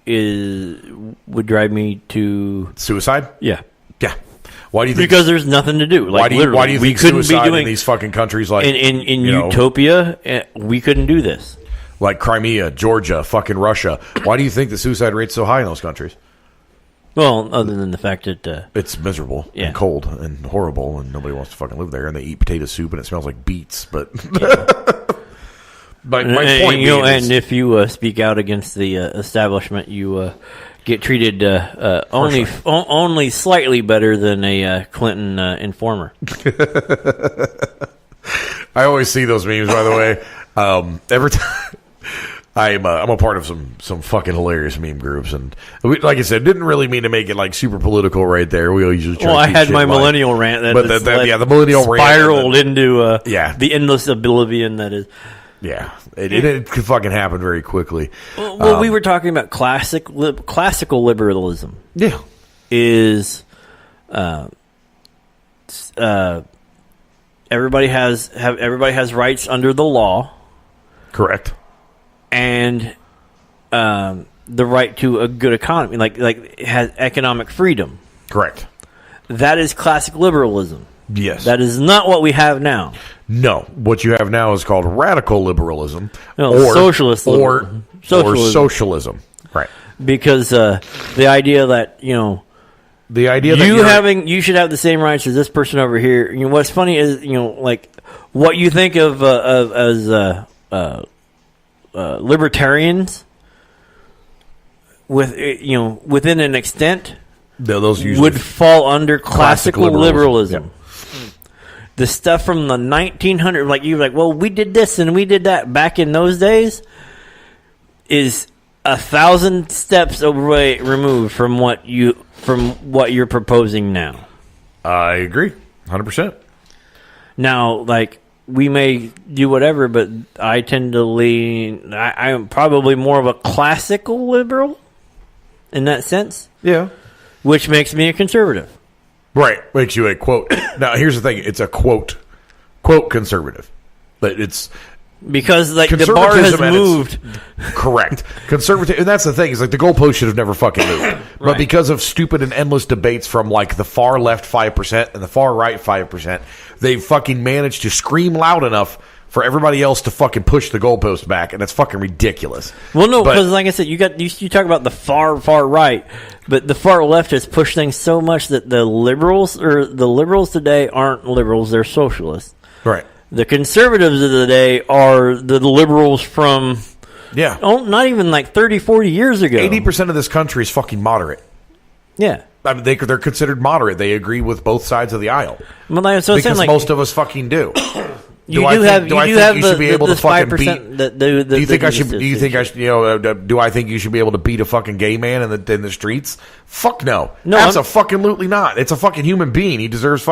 would drive me to suicide. Yeah. Why do you think? Because there's nothing to do. Why do you think suicide in these fucking countries like in utopia? We couldn't do this. Like Crimea, Georgia, fucking Russia. Why do you think the suicide rate's so high in those countries? Well, other than the fact that it's miserable and cold and horrible, and nobody wants to fucking live there, and they eat potato soup and it smells like beets. But my point being, and if you speak out against the establishment, you get treated only slightly better than a Clinton informer. I always see those memes, by the way. Every time I'm a part of some fucking hilarious meme groups, and like I said, didn't really mean to make it like super political right there. We usually try I had my millennial rant, the millennial rant spiraled into the endless oblivion that is. Yeah, it could fucking happen very quickly. Well, we were talking about classical liberalism. Yeah, is everybody has rights under the law. Correct. And the right to a good economy, like it has economic freedom. Correct. That is classic liberalism. Yes. That is not what we have now. No. What you have now is called radical liberalism. No, socialist or socialism. Right. Because the idea that, you should have the same rights as this person over here. What's funny is, like what you think of as libertarians within an extent, those would fall under classical liberalism. Yep. The stuff from the 1900s, well, we did this and we did that back in those days, is 1,000 steps away removed from what you're proposing now. I agree, 100%. Now, we may do whatever, but I tend to lean. I'm probably more of a classical liberal in that sense. Yeah, which makes me a conservative. Right, makes you a quote. Now, here's the thing: it's a quote conservative, but it's Because like the bar has moved. Correct. Conservative, and that's the thing, is like the goalpost should have never fucking moved. But because of stupid and endless debates from like the far left 5% and the far right 5%, they've fucking managed to scream loud enough for everybody else to fucking push the goalpost back, and that's fucking ridiculous. Well, no, because like I said, you talk about the far right, but the far left has pushed things so much that the liberals today aren't liberals; they're socialists. Right. The conservatives of the day are the liberals from not even like 30, 40 years ago. 80% of this country is fucking moderate. Yeah. I mean, they're considered moderate. They agree with both sides of the aisle. Well, because most of us fucking do. Do I think you should be able to fucking beat? Do you think I should? Do I think you should be able to beat a fucking gay man in the streets? Fuck no. No, absolutely not. It's a fucking human being. He deserves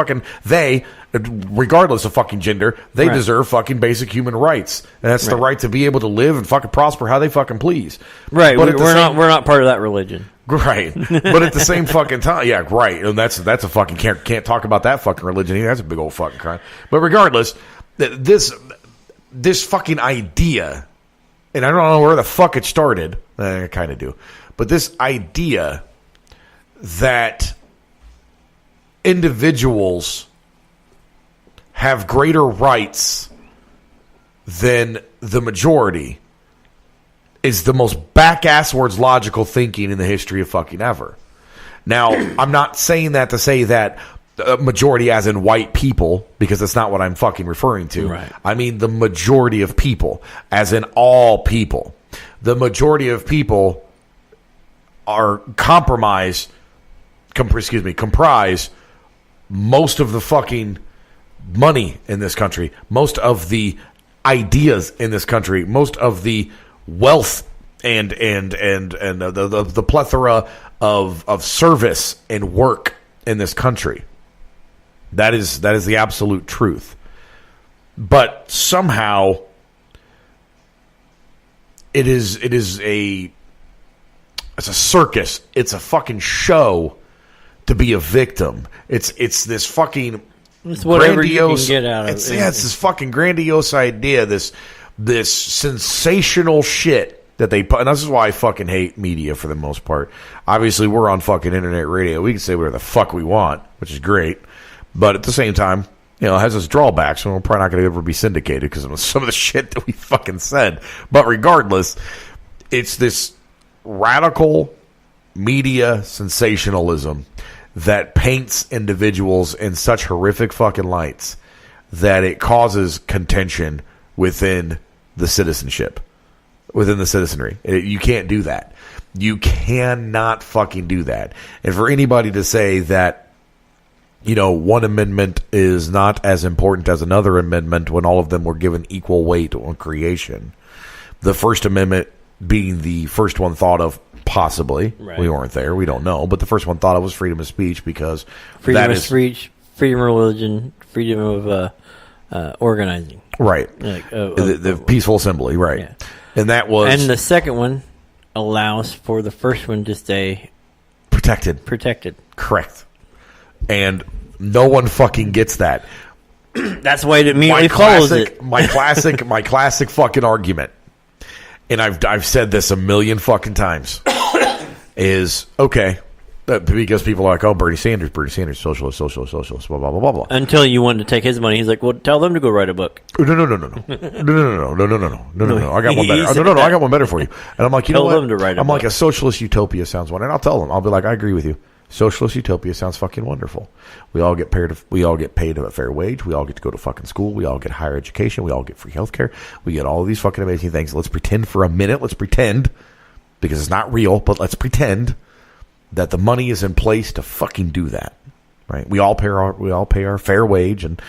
regardless of fucking gender, they deserve fucking basic human rights, and that's the right to be able to live and fucking prosper how they fucking please. Right. But we're not part of that religion. Right. But at the same fucking time, yeah, right. And that's a fucking can't talk about that fucking religion either. That's a big old fucking crime. But regardless, this fucking idea, and I don't know where the fuck it started. I kind of do. But this idea that individuals have greater rights than the majority is the most back-asswards logical thinking in the history of fucking ever. Now, I'm not saying that to say that majority as in white people, because that's not what I'm fucking referring to. Right. I mean the majority of people, as in all people. The majority of people are comprise most of the fucking money in this country, most of the ideas in this country, most of the wealth and the plethora of service and work in this country. That is the absolute truth. But somehow it's a circus. It's a fucking show to be a victim. It's this fucking grandiose. You can get out of it. It's this fucking grandiose idea. This sensational shit that they put, and this is why I fucking hate media for the most part. Obviously, we're on fucking internet radio. We can say whatever the fuck we want, which is great. But at the same time, it has its drawbacks, and we're probably not going to ever be syndicated because of some of the shit that we fucking said. But regardless, it's this radical media sensationalism that paints individuals in such horrific fucking lights that it causes contention within the citizenship, within the citizenry. You can't do that. You cannot fucking do that. And for anybody to say that, one amendment is not as important as another amendment when all of them were given equal weight on creation, the First Amendment being the first one thought of, possibly. Right. We weren't there. We don't know. But the first one thought of was freedom of speech, because freedom of speech, freedom of religion, freedom of organizing. Right. The peaceful assembly, right. Yeah. And that was... And the second one allows for the first one to stay... Protected. Correct. And no one fucking gets that. That's why it immediately follows it. My classic fucking argument, and I've said this a million fucking times, is, okay, because people are like, oh, Bernie Sanders, socialist, blah, blah, blah, blah, blah. Until you wanted to take his money, he's like, well, tell them to go write a book. No. I got one better. I got one better for you. And I'm like, you know what? Tell them to write a book. I'm like, a socialist utopia sounds wonderful. And I'll tell them. I'll be like, I agree with you. Socialist utopia sounds fucking wonderful. We all get paid a fair wage. We all get to go to fucking school. We all get higher education. We all get free healthcare. We get all of these fucking amazing things. Let's pretend for a minute. Because it's not real, but let's pretend that the money is in place to fucking do that. Right? We all pay our fair wage, and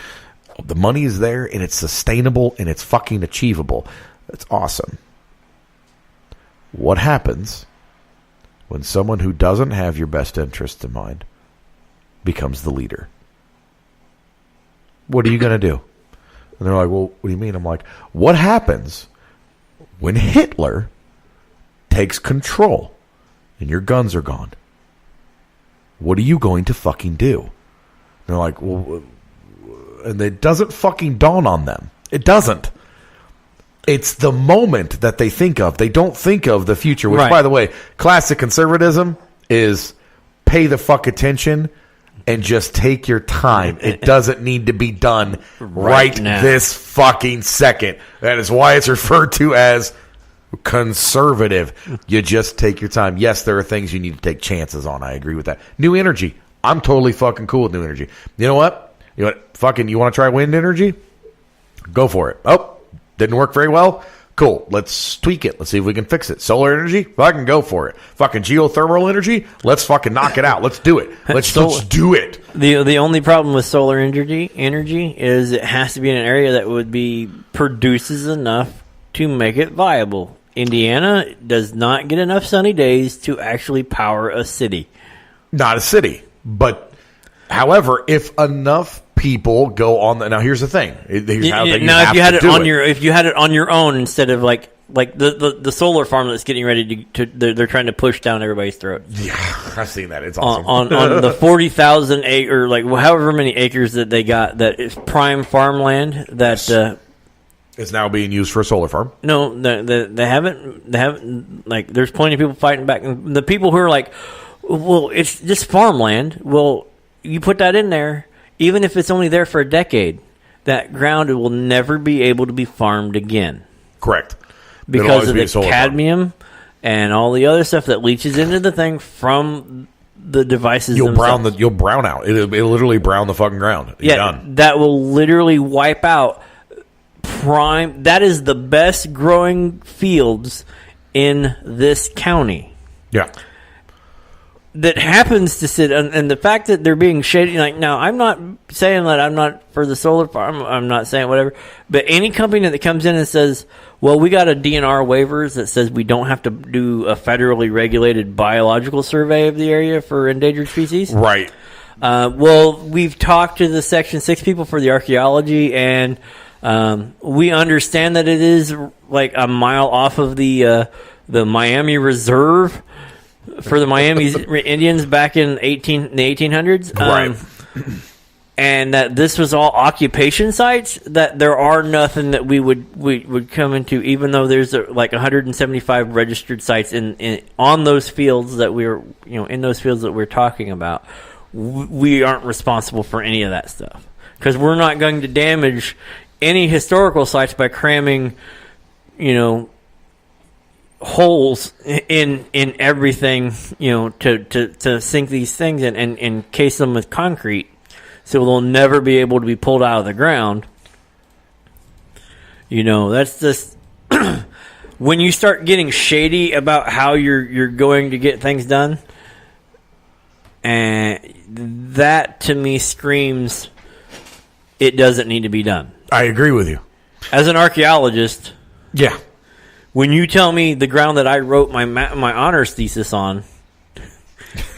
the money is there, and it's sustainable, and it's fucking achievable. That's awesome. What happens when someone who doesn't have your best interests in mind becomes the leader? What are you going to do? And they're like, well, what do you mean? I'm like, what happens when Hitler takes control and your guns are gone? What are you going to fucking do? And they're like, well, and it doesn't fucking dawn on them. It doesn't. It's the moment that they think of. They don't think of the future, which, by the way, classic conservatism is pay the fuck attention and just take your time. It doesn't need to be done right this fucking second. That is why it's referred to as conservative. You just take your time. Yes, there are things you need to take chances on. I agree with that. New energy. I'm totally fucking cool with new energy. You know what? You want to try wind energy? Go for it. Oh, didn't work very well? Cool. Let's tweak it. Let's see if we can fix it. Solar energy? Fucking go for it. Fucking geothermal energy? Let's fucking knock it out. Let's do it. Let's do it. The only problem with solar energy is it has to be in an area that would be produces enough to make it viable. Indiana does not get enough sunny days to actually power a city. Not a city. But, however, if enough people go on now here's the thing. Here's how now if you had it on your own instead of like the solar farm that's getting ready to they're trying to push down everybody's throat. Yeah, I've seen that. It's awesome. On the 40,000 acre, like however many acres that they got, that is prime farmland that is now being used for a solar farm. No, they haven't like there's plenty of people fighting back, and the people who are like, well, it's just farmland. Well, you put that in there. Even if it's only there for a decade, that ground will never be able to be farmed again. Correct. Because of the cadmium and all the other stuff that leaches into the thing from the devices themselves. You'll brown out. It'll literally brown the fucking ground. You're done. That will literally wipe out prime. That is the best growing fields in this county. Yeah. That happens to sit, and the fact that they're being shady, like, now, I'm not saying that I'm not for the solar farm, I'm not saying whatever, but any company that comes in and says, well, we got a DNR waivers that says we don't have to do a federally regulated biological survey of the area for endangered species. Right. Well, we've talked to the Section 6 people for the archaeology, and we understand that it is like a mile off of the Miami Reserve, for the Miami Indians back in the 1800s. Right. And that this was all occupation sites, that there are nothing that we would come into, even though there's like 175 registered sites on those fields that in those fields that we're talking about. We aren't responsible for any of that stuff, because we're not going to damage any historical sites by cramming, holes in everything, to sink these things in and encase them with concrete, so they'll never be able to be pulled out of the ground. That's just when you start getting shady about how you're going to get things done, and that to me screams it doesn't need to be done. I agree with you. As an archaeologist, yeah. When you tell me the ground that I wrote my honors thesis on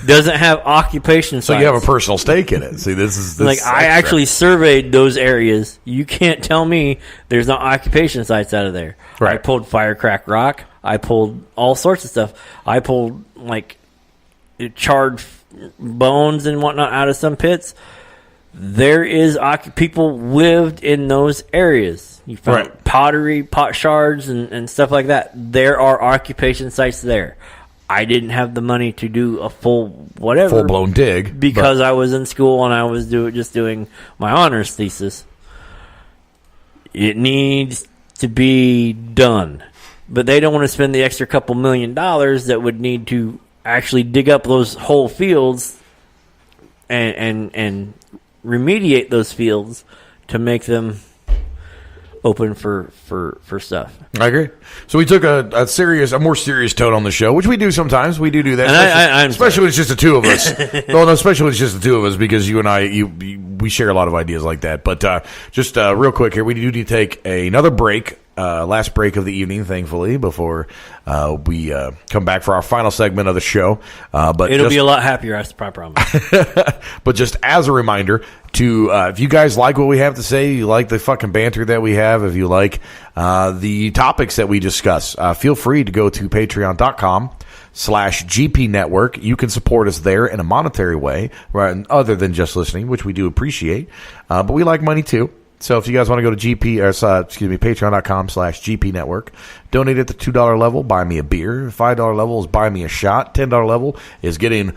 doesn't have occupation sites, so you have a personal stake in it. See, this is I actually surveyed those areas. You can't tell me there's not occupation sites out of there. Right. I pulled firecrack rock. I pulled all sorts of stuff. I pulled charred bones and whatnot out of some pits. There is people lived in those areas. You found pottery, pot shards, and stuff like that. There are occupation sites there. I didn't have the money to do a full-blown dig because I was in school and I was just doing my honors thesis. It needs to be done, but they don't want to spend the extra couple $1 million that would need to actually dig up those whole fields and remediate those fields to make them open for stuff. I agree. So we took a more serious tone on the show, which we do sometimes. We do that, especially when it's just the two of us. Well, no, especially when it's just the two of us, because you and I, we share a lot of ideas like that. But just real quick here, we do need to take another break. Last break of the evening, thankfully, before we come back for our final segment of the show. But it'll be a lot happier, I promise. But just as a reminder, if you guys like what we have to say, you like the fucking banter that we have, if you like the topics that we discuss, feel free to go to patreon.com/GP Network. You can support us there in a monetary way, right, other than just listening, which we do appreciate. But we like money too. So if you guys want to go to patreon.com/GP Network, donate at the $2 level, buy me a beer. $5 level is buy me a shot. $10 level is getting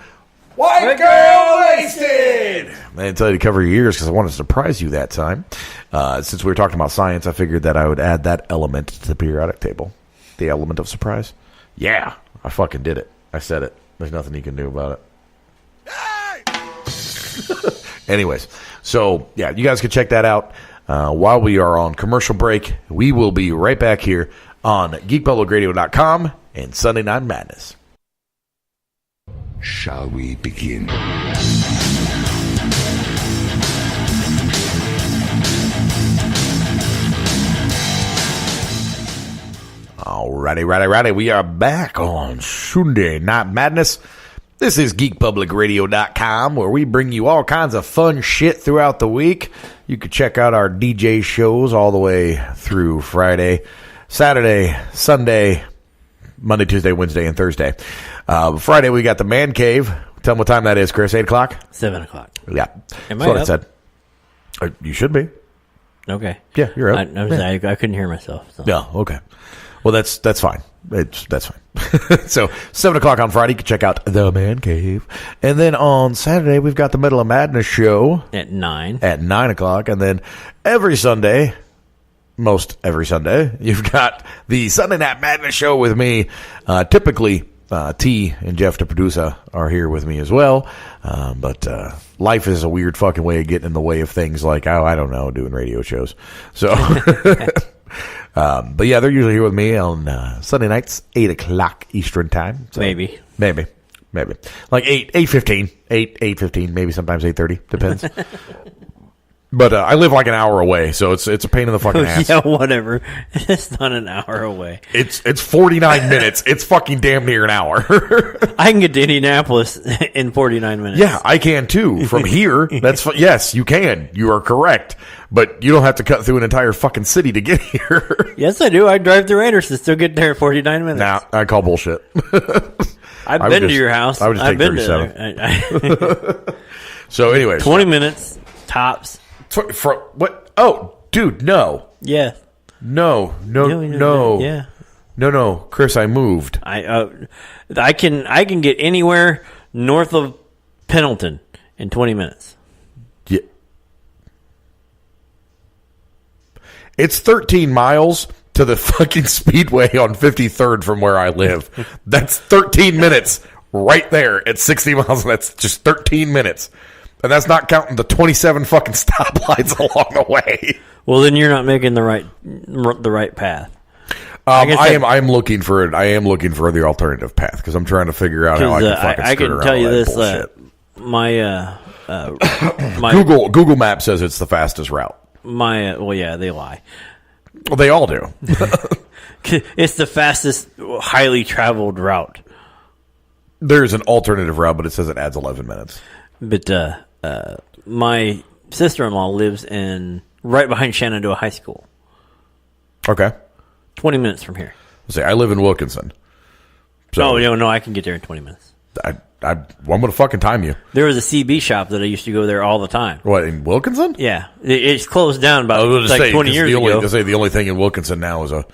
White Girl Wasted. I didn't tell you to cover your ears because I wanted to surprise you that time. Since we were talking about science, I figured that I would add that element to the periodic table. The element of surprise. Yeah, I fucking did it. I said it. There's nothing you can do about it. Anyways, so yeah, you guys can check that out. While we are on commercial break, we will be right back here on geekpublicradio.com and Sunday Night Madness. Shall we begin? Alrighty. We are back on Sunday Night Madness. This is geekpublicradio.com, where we bring you all kinds of fun shit throughout the week. You can check out our DJ shows all the way through Friday, Saturday, Sunday, Monday, Tuesday, Wednesday, and Thursday. Friday, we got the Man Cave. Tell them what time that is, Chris. 8 o'clock? 7 o'clock. Yeah. Am That's I what up? I said. You should be. Okay. Yeah, you're up. I couldn't hear myself. So. No, okay. Well, that's fine. That's fine. So 7 o'clock on Friday, you can check out the Man Cave, and then on Saturday we've got the Middle of Madness show At 9. at 9 o'clock, and then every Sunday, most every Sunday, you've got the Sunday Night Madness show with me. Typically, T and Jeff, the producer, are here with me as well. But life is a weird fucking way of getting in the way of things like, I don't know, doing radio shows. So. But yeah, they're usually here with me on Sunday nights, 8 o'clock Eastern time. So Maybe. Like 8:15, 8:15, maybe sometimes 8:30, depends. But I live like an hour away, so it's a pain in the fucking ass. Yeah, whatever. It's not an hour away. It's 49 minutes. It's fucking damn near an hour. I can get to Indianapolis in 49 minutes. Yeah, I can too. From here, yes, you can. You are correct. But you don't have to cut through an entire fucking city to get here. Yes, I do. I drive through Anderson, still get there in 49 minutes. Nah, I call bullshit. I've been to your house. I would just I've take been 37. So anyways. 20 minutes, tops. For what? Oh, dude, no. Yeah. No. Yeah. No, Chris, I moved. I can get anywhere north of Pendleton in 20 minutes. Yeah. It's 13 miles to the fucking speedway on 53rd from where I live. That's 13 minutes right there at 60 miles. That's just 13 minutes. And that's not counting the 27 fucking stoplights along the way. Well, then you're not making the right path. I am looking for it. I am looking for the alternative path because I'm trying to figure out how I can fucking I skirt can around tell you all that this. My Google Maps says it's the fastest route. well, yeah, they lie. Well, they all do. It's the fastest, highly traveled route. There's an alternative route, but it says it adds 11 minutes. But my sister-in-law lives right behind Shenandoah High School. Okay. 20 minutes from here. Say I live in Wilkinson. So no, I can get there in 20 minutes. I'm going to fucking time you. There was a CB shop that I used to go there all the time. What, in Wilkinson? Yeah. It's closed down about 20 years ago. The only thing in Wilkinson now is a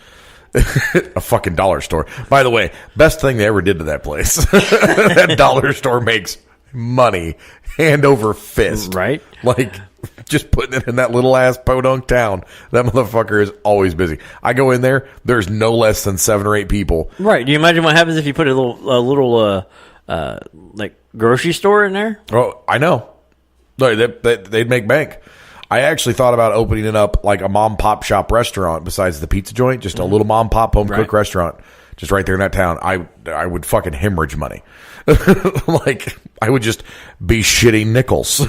fucking dollar store. By the way, best thing they ever did to that place. That dollar store makes money hand over fist. Right? Like, just putting it in that little ass podunk town. That motherfucker is always busy. I go in there, there's no less than 7 or 8 people. Right. Do you imagine what happens if you put a little like grocery store in there? Oh, I know. They'd make bank. I actually thought about opening it up like a mom pop shop restaurant besides the pizza joint, just a little mom pop home cook restaurant, just right there in that town. I would fucking hemorrhage money. Like I would just be shitting nickels.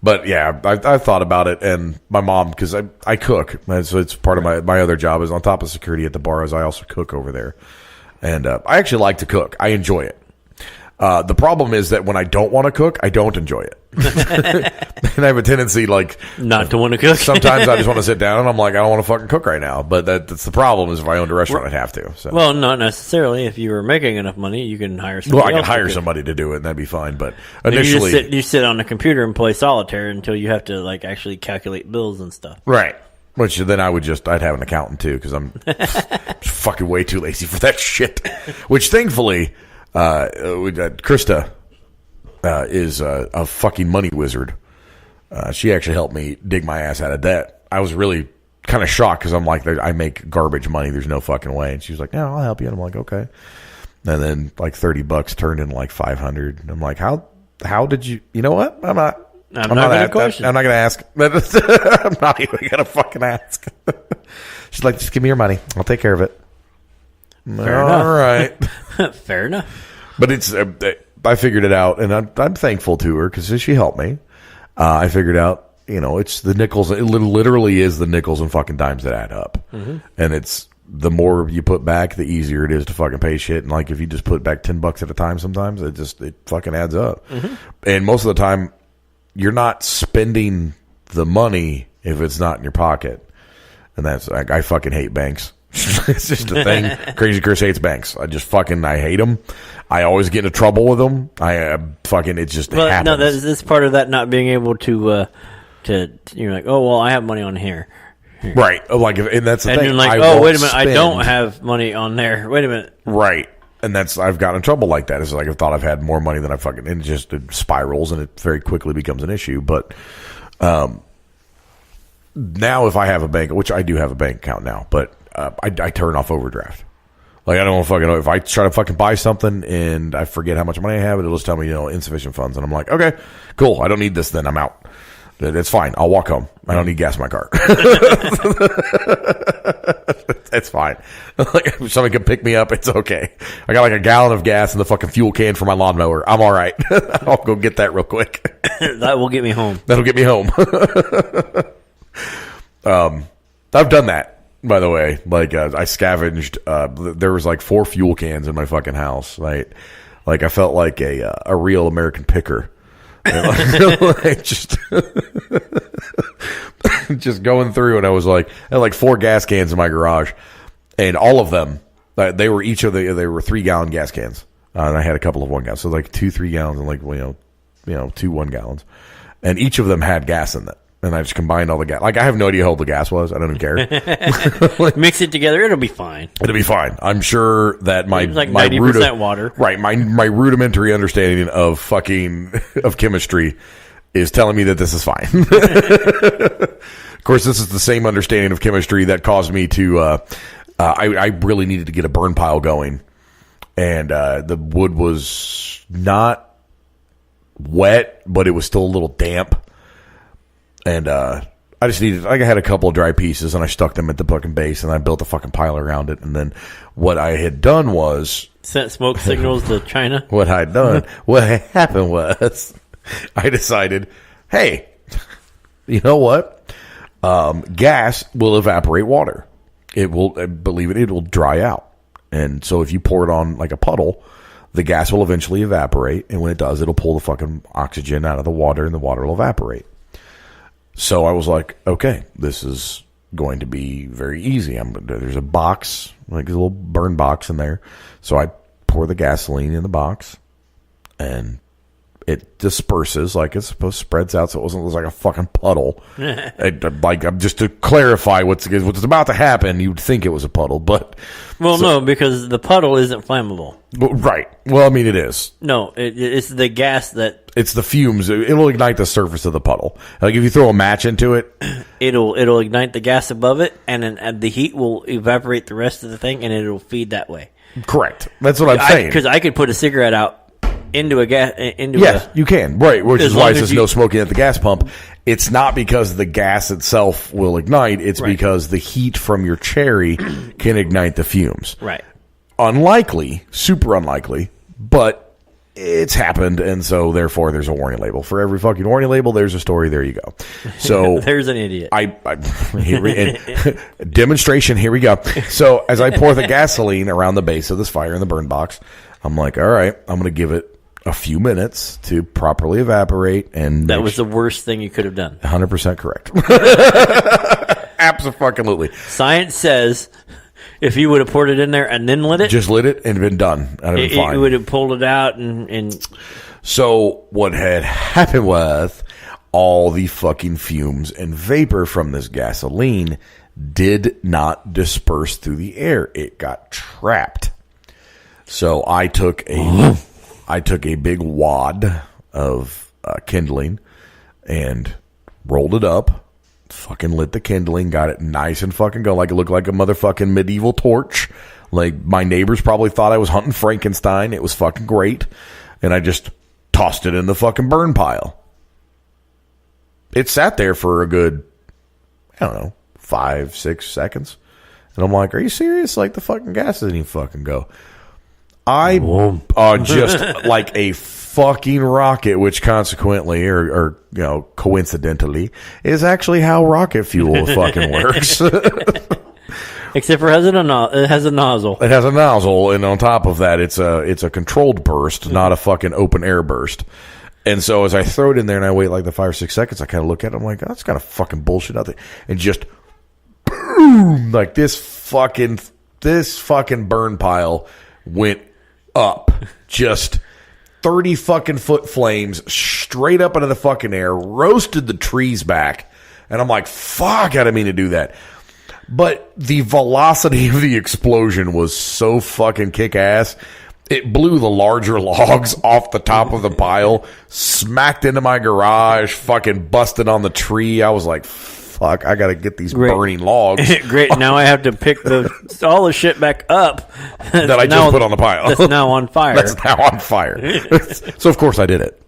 But yeah, I thought about it, and my mom, because I cook, so it's part of my other job is on top of security at the bar, is I also cook over there, and I actually like to cook. I enjoy it. The problem is that when I don't want to cook, I don't enjoy it. And I have a tendency, like, not to want to cook. Sometimes I just want to sit down and I'm like, I don't want to fucking cook right now. But that's the problem is if I owned a restaurant, I'd have to. So. Well, not necessarily. If you were making enough money, you can hire somebody. Well, I can hire somebody to do it, and that'd be fine. But and initially, you sit on the computer and play solitaire until you have to like actually calculate bills and stuff. right? Which then I'd have an accountant too because I'm fucking way too lazy for that shit. Which thankfully, Krista is a fucking money wizard. She actually helped me dig my ass out of debt. I was really kind of shocked because I'm like, I make garbage money. There's no fucking way. And she was like, no, I'll help you. And I'm like, okay. And then like $30 turned into like 500. And I'm like, how did you? You know what? I'm not going to ask. I'm not even going to fucking ask. She's like, just give me your money. I'll take care of it. All right. Fair enough. But I figured it out, and I'm thankful to her because she helped me. I figured out, it's the nickels. It literally is the nickels and fucking dimes that add up. Mm-hmm. And it's the more you put back, the easier it is to fucking pay shit. And like if you just put back $10 at a time, sometimes it fucking adds up. Mm-hmm. And most of the time, you're not spending the money if it's not in your pocket. And that's I fucking hate banks. It's just a thing. Crazy Chris hates banks. I hate them. I always get into trouble with them. It just happens. No, that's part of that not being able to you're like, oh, well, I have money on here. Right. Like, and that's the thing. And you're like, wait a minute, I don't have money on there. Wait a minute. Right. And I've gotten in trouble like that. It's like I've thought I've had more money than I fucking, and it spirals and it very quickly becomes an issue. But now if I have a bank, which I do have a bank account now, but I turn off overdraft. Like I don't want to fucking know if I try to fucking buy something and I forget how much money I have, it'll just tell me insufficient funds, and I'm like, okay, cool, I don't need this. Then I'm out. That's fine. I'll walk home. I don't need gas in my car. It's fine. Like, if somebody can pick me up, it's okay. I got like a gallon of gas in the fucking fuel can for my lawnmower. I'm all right. I'll go get that real quick. That will get me home. That'll get me home. I've done that. By the way, like I scavenged. There was like 4 fuel cans in my fucking house. Right, like I felt like a real American picker. Like, just going through, and I was like, I had like 4 gas cans in my garage, and all of them they were 3-gallon gas cans, and I had a couple of 1 gallon, so like 2 3-gallons and like 2 1-gallons, and each of them had gas in it. And I just combined all the gas. Like, I have no idea how old the gas was. I don't even care. Like, mix it together. It'll be fine. It'll be fine. I'm sure that my 90% water. Right. My rudimentary understanding of chemistry is telling me that this is fine. Of course, this is the same understanding of chemistry that caused me to. I really needed to get a burn pile going, and the wood was not wet, but it was still a little damp. And I just needed, I had a couple of dry pieces, and I stuck them at the fucking base, and I built a fucking pile around it. And then what I had done was sent smoke signals to China. What happened was I decided, hey, you know what? Gas will evaporate water. It will, it will dry out. And so if you pour it on like a puddle, the gas will eventually evaporate. And when it does, it'll pull the fucking oxygen out of the water, and the water will evaporate. So I was like, okay, this is going to be very easy. There's a box, like a little burn box in there. So I pour the gasoline in the box, and it disperses like it's supposed to, spreads out, so it wasn't like a fucking puddle. Just to clarify what's about to happen, you'd think it was a puddle, but no, because the puddle isn't flammable. Right. Well, I mean, it is. No, it's the gas that. It's the fumes. It'll ignite the surface of the puddle. Like if you throw a match into it, it'll ignite the gas above it, and then the heat will evaporate the rest of the thing, and it'll feed that way. Correct. That's what I'm saying. Because I could put a cigarette out into a gas. Yes, you can. Right, which is why it says no smoking at the gas pump. It's not because the gas itself will ignite. It's because the heat from your cherry can ignite the fumes. Right. Unlikely, super unlikely, but it's happened, and so therefore there's a warning label. For every fucking warning label, there's a story. There you go. So there's an idiot. Demonstration. Here we go. So as I pour the gasoline around the base of this fire in the burn box, I'm like, all right, I'm going to give it a few minutes to properly evaporate. And that was the worst thing you could have done. 100% correct. Absolutely. Science says if you would have poured it in there and then lit it. Just lit it and been done. I'd have been fine. It would have pulled it out and... So what had happened was all the fucking fumes and vapor from this gasoline did not disperse through the air. It got trapped. So I took a big wad of kindling and rolled it up, fucking lit the kindling, got it nice and fucking going, like it looked like a motherfucking medieval torch. Like my neighbors probably thought I was hunting Frankenstein. It was fucking great. And I just tossed it in the fucking burn pile. It sat there for a good, 5-6 seconds. And I'm like, are you serious? Like the fucking gas doesn't even fucking go. I just like a fucking rocket, which consequently or coincidentally is actually how rocket fuel fucking works. Except for it has a nozzle. It has a nozzle, and on top of that, it's a controlled burst, not a fucking open air burst. And so as I throw it in there and I wait like the 5 or 6 seconds, I kind of look at it. I'm like, oh, that's kind of fucking bullshit out there. And just boom, like this fucking burn pile went up, just 30 fucking foot flames straight up into the fucking air, roasted the trees back. And I'm like, fuck, I didn't mean to do that. But the velocity of the explosion was so fucking kick-ass. It blew the larger logs off the top of the pile, smacked into my garage, fucking busted on the tree. I was like, fuck, I got to get these burning logs. Great. Now I have to pick all the shit back up that I just put on the pile. That's now on fire. That's now on fire. So, of course, I did it.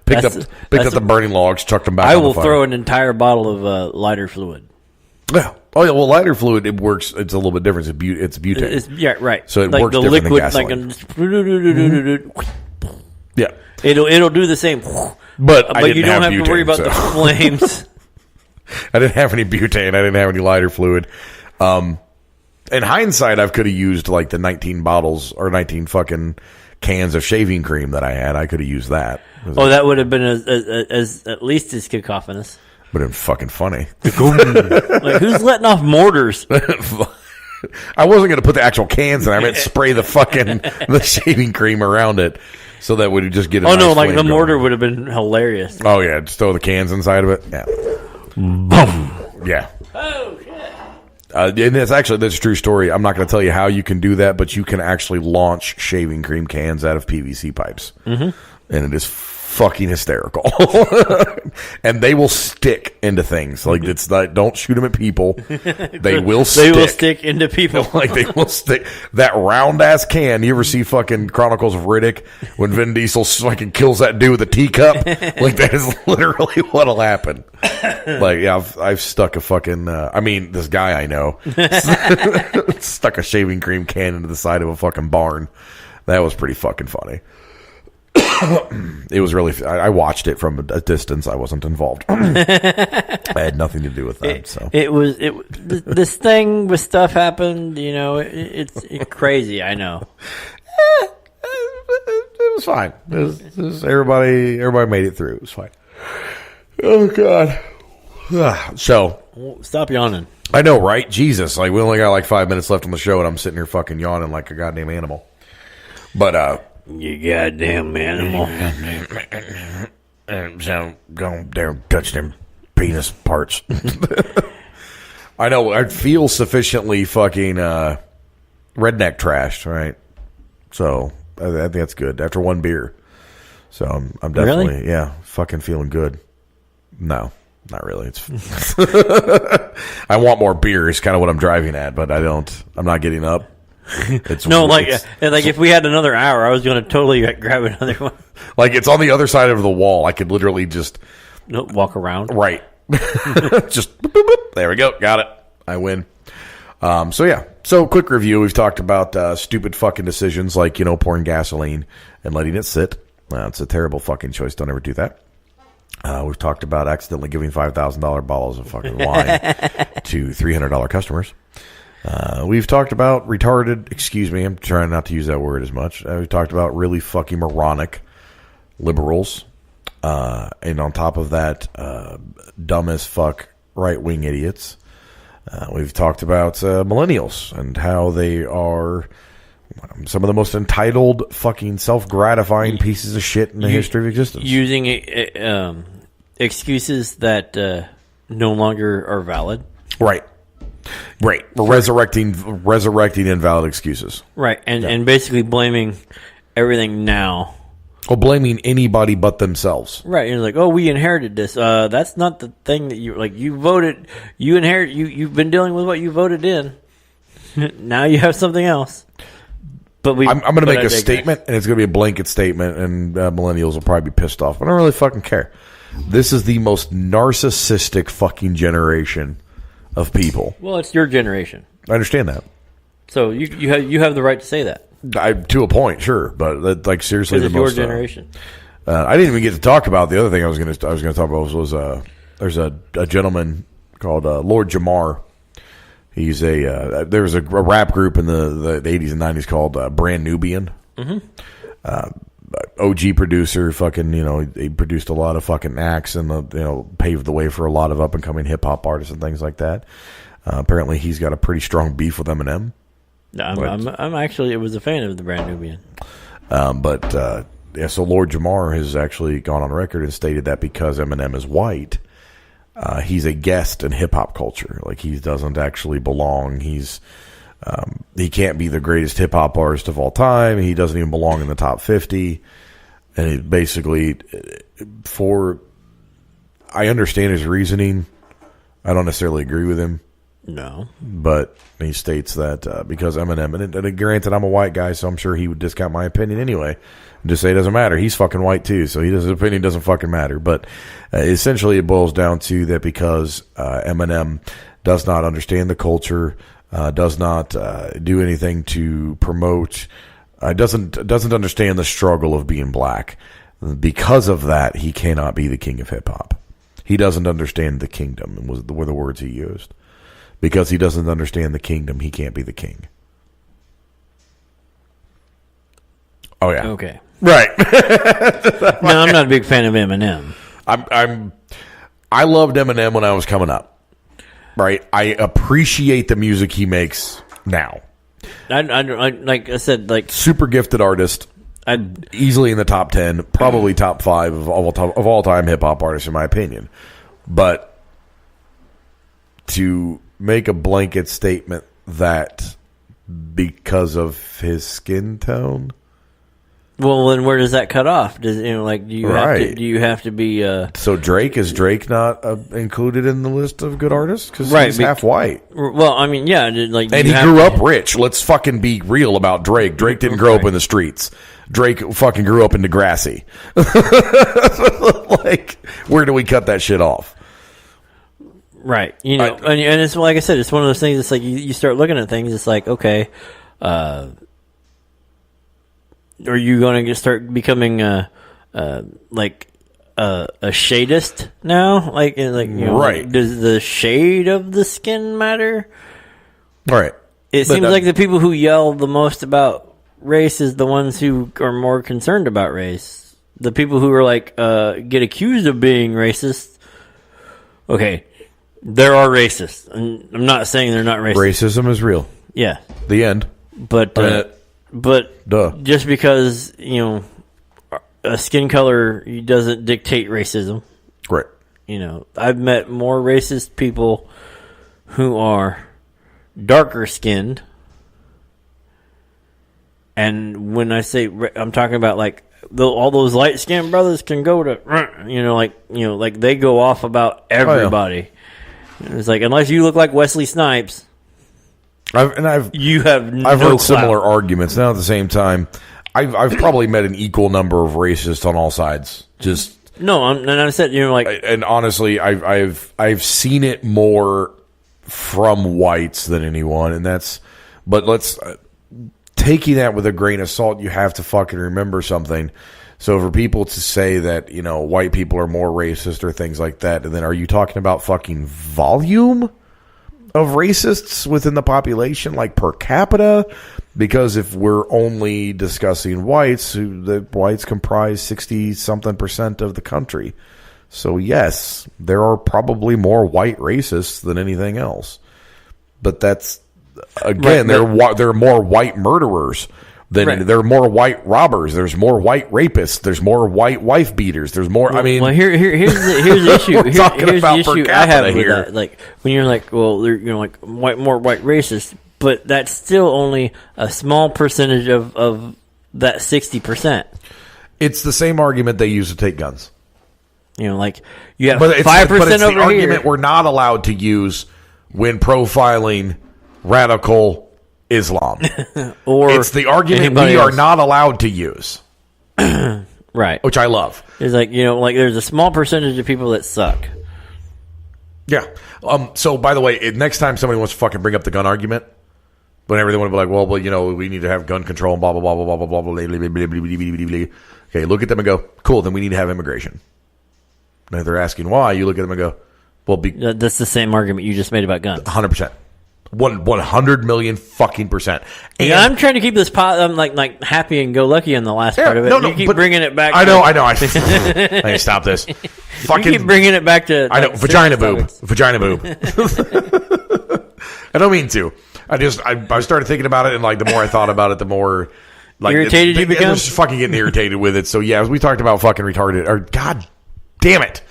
picked up the burning logs, chucked them back on the fire. I will throw an entire bottle of lighter fluid. Yeah. Oh, yeah. Well, lighter fluid, it works. It's a little bit different. It's butane. Yeah, right. So it works the different liquid, than gasoline. Yeah. It'll do the same. But you don't have to worry about the flames. I didn't have any butane. I didn't have any lighter fluid. In hindsight, I could have used like the 19 bottles or 19 fucking cans of shaving cream that I had. I could have used that. That would have been as at least as cacophonous. But it's fucking funny. Like, who's letting off mortars? I wasn't going to put the actual cans in. I meant spray the shaving cream around it so that would just get a nice like the flame mortar going. Would have been hilarious. Oh, yeah. Just throw the cans inside of it. Yeah. Boom. Yeah. Oh, shit. And that's a true story. I'm not going to tell you how you can do that, but you can actually launch shaving cream cans out of PVC pipes. Mm-hmm. And it is fucking hysterical. And they will stick into things. Like, it's not, don't shoot them at people. They will stick. They will stick into people. Like, they will stick. That round ass can. You ever see fucking Chronicles of Riddick when Vin Diesel fucking kills that dude with a teacup? Like, that is literally what'll happen. Like, yeah, I've stuck a fucking this guy I know stuck a shaving cream can into the side of a fucking barn. That was pretty fucking funny. It was really. I watched it from a distance. I wasn't involved. I had nothing to do with that. So this thing with stuff happened. It's crazy. I know. It was fine. It was everybody made it through. It was fine. Oh God. So stop yawning. I know, right? Jesus, like we only got like 5 minutes left on the show, and I'm sitting here fucking yawning like a goddamn animal. But you goddamn animal. So don't dare touch them penis parts. I know. I feel sufficiently fucking redneck trashed, right? So I think that's good after one beer. So I'm definitely fucking feeling good. No, not really. It's I want more beer is kind of what I'm driving at, but I'm not getting up. If we had another hour, I was going to totally grab another one. Like, it's on the other side of the wall. I could literally just walk around. Right. Just boop, boop, boop. There we go. Got it. I win. So quick review. We've talked about stupid fucking decisions like, pouring gasoline and letting it sit. It's a terrible fucking choice. Don't ever do that. We've talked about accidentally giving $5,000 bottles of fucking wine to $300 customers. We've talked about retarded, excuse me, I'm trying not to use that word as much. We've talked about really fucking moronic liberals. And on top of that, dumb as fuck right-wing idiots. We've talked about millennials and how they are some of the most entitled, fucking self-gratifying pieces of shit in the history of existence. Using excuses that no longer are valid. Right. We're resurrecting invalid excuses. Right, and basically blaming everything now. Or blaming anybody but themselves. Right, you're like, oh, we inherited this. That's not the thing that you voted. You've been dealing with what you voted in. Now you have something else. But I'm going to make a statement, and it's going to be a blanket statement, and millennials will probably be pissed off. But I don't really fucking care. This is the most narcissistic fucking generation of people. Well, it's your generation. I understand that. So you have the right to say that. To a point, sure, but like seriously, the most your generation. I didn't even get to talk about the other thing I was going to talk about was there's a gentleman called Lord Jamar. He's there was a rap group in the 80s and 90s called Brand Nubian. Mm-hmm. OG producer, fucking, he produced a lot of fucking acts and paved the way for a lot of up and coming hip hop artists and things like that. Apparently, he's got a pretty strong beef with Eminem. I'm actually was a fan of the Brand Nubian. So Lord Jamar has actually gone on record and stated that because Eminem is white, he's a guest in hip hop culture. Like, he doesn't actually belong. He can't be the greatest hip hop artist of all time. He doesn't even belong in the top 50. And he basically, I understand his reasoning. I don't necessarily agree with him. No. But he states that because Eminem, and granted, I'm a white guy, so I'm sure he would discount my opinion anyway. And just say it doesn't matter. He's fucking white too, so his opinion doesn't fucking matter. But essentially, it boils down to that because Eminem does not understand the culture, does not do anything to promote, doesn't understand the struggle of being black. Because of that, he cannot be the king of hip hop. He doesn't understand the kingdom, were the words he used. Because he doesn't understand the kingdom, he can't be the king. Oh yeah. Okay. Right. No, I'm not a big fan of Eminem. I loved Eminem when I was coming up. Right. I appreciate the music he makes now. I like I said, like, super gifted artist. Easily in the top 10, probably top 5 of all time hip hop artists in my opinion. But to make a blanket statement that because of his skin tone. Well, then where does that cut off? Do you have to be? So is Drake not included in the list of good artists because he's half white? Well, I mean, yeah, like, and he grew up rich. Let's fucking be real about Drake. Drake didn't grow up in the streets. Drake fucking grew up in Degrassi. Like, where do we cut that shit off? Right, and it's like I said, it's one of those things. It's like you start looking at things. It's like, okay, are you going to start becoming like a shadist now? Like right? Does the shade of the skin matter? Right. It seems like the people who yell the most about race is the ones who are more concerned about race. The people who are like get accused of being racist. Okay. There are racists, and I'm not saying they're not racist. Racism is real. Yeah. The end. But just because, a skin color doesn't dictate racism. Right. I've met more racist people who are darker skinned. And when I say, I'm talking about like all those light skinned brothers can go to, like they go off about everybody. Oh, yeah. It's like, unless you look like Wesley Snipes, I've heard similar arguments. Now at the same time, I've probably met an equal number of racists on all sides. And honestly, I've seen it more from whites than anyone, but let's taking that with a grain of salt. You have to fucking remember something. So for people to say that, white people are more racist or things like that, and then are you talking about fucking volume of racists within the population, like per capita, because if we're only discussing whites, the whites comprise 60-something% of the country. So yes, there are probably more white racists than anything else. But that's, again, there are more white murderers. There are more white robbers. There's more white rapists. There's more white wife beaters. There's more. Well, I mean, here's the issue. We're talking Here's about the issue per I have capita with here. that. Like when you're like, well, like more white racists, but that's still only a small percentage of that 60%. it's the same argument they use to take guns. Like you have But it's 5% but it's over the argument here. we're not allowed to use when profiling radical Islam. Or It's the argument anybody we are else. not allowed to use, Right. which I love. It's like, like there's a small percentage of people that suck. Yeah. So, by the way, next time somebody wants to fucking bring up the gun argument, whenever they want to be like, well, we need to have gun control and blah, blah, blah, blah, blah, blah, blah, blah, blah, blah, blah, blah, blah. Okay, look at them and go, cool, then we need to have immigration. And if they're asking why, you look at them and go, well, That's the same argument you just made about guns. 100%. 100 million fucking percent. And I'm trying to keep this like happy and go lucky on the last part of it. You keep bringing it back. I know. I need to stop this. Fucking, you keep bringing it back to. I know. Vagina boob. Vagina boob. I don't mean to. I started thinking about it, and like the more I thought about it, the more like irritated you become. I was just fucking getting irritated with it. So yeah, we talked about fucking retarded. Or God damn it,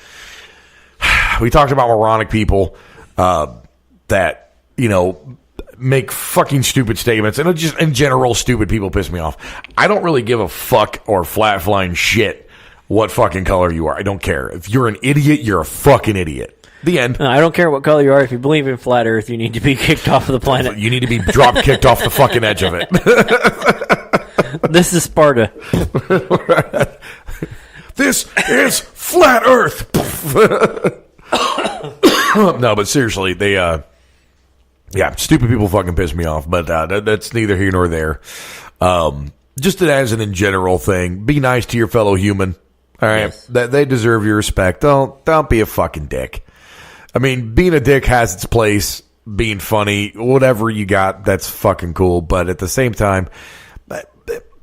we talked about moronic people that make fucking stupid statements, and just in general, stupid people piss me off. I don't really give a fuck or flat flying shit what fucking color you are. I don't care. If you're an idiot, you're a fucking idiot. The end. No, I don't care what color you are. If you believe in flat Earth, you need to be kicked off of the planet. You need to be drop kicked off the fucking edge of it. This is Sparta. This is flat Earth. No, but seriously, they stupid people fucking piss me off, but that's neither here nor there. Just as an in general thing, be nice to your fellow human. All right, Yes. They deserve your respect. Don't be a fucking dick. I mean, being a dick has its place. Being funny, whatever you got, that's fucking cool. But at the same time,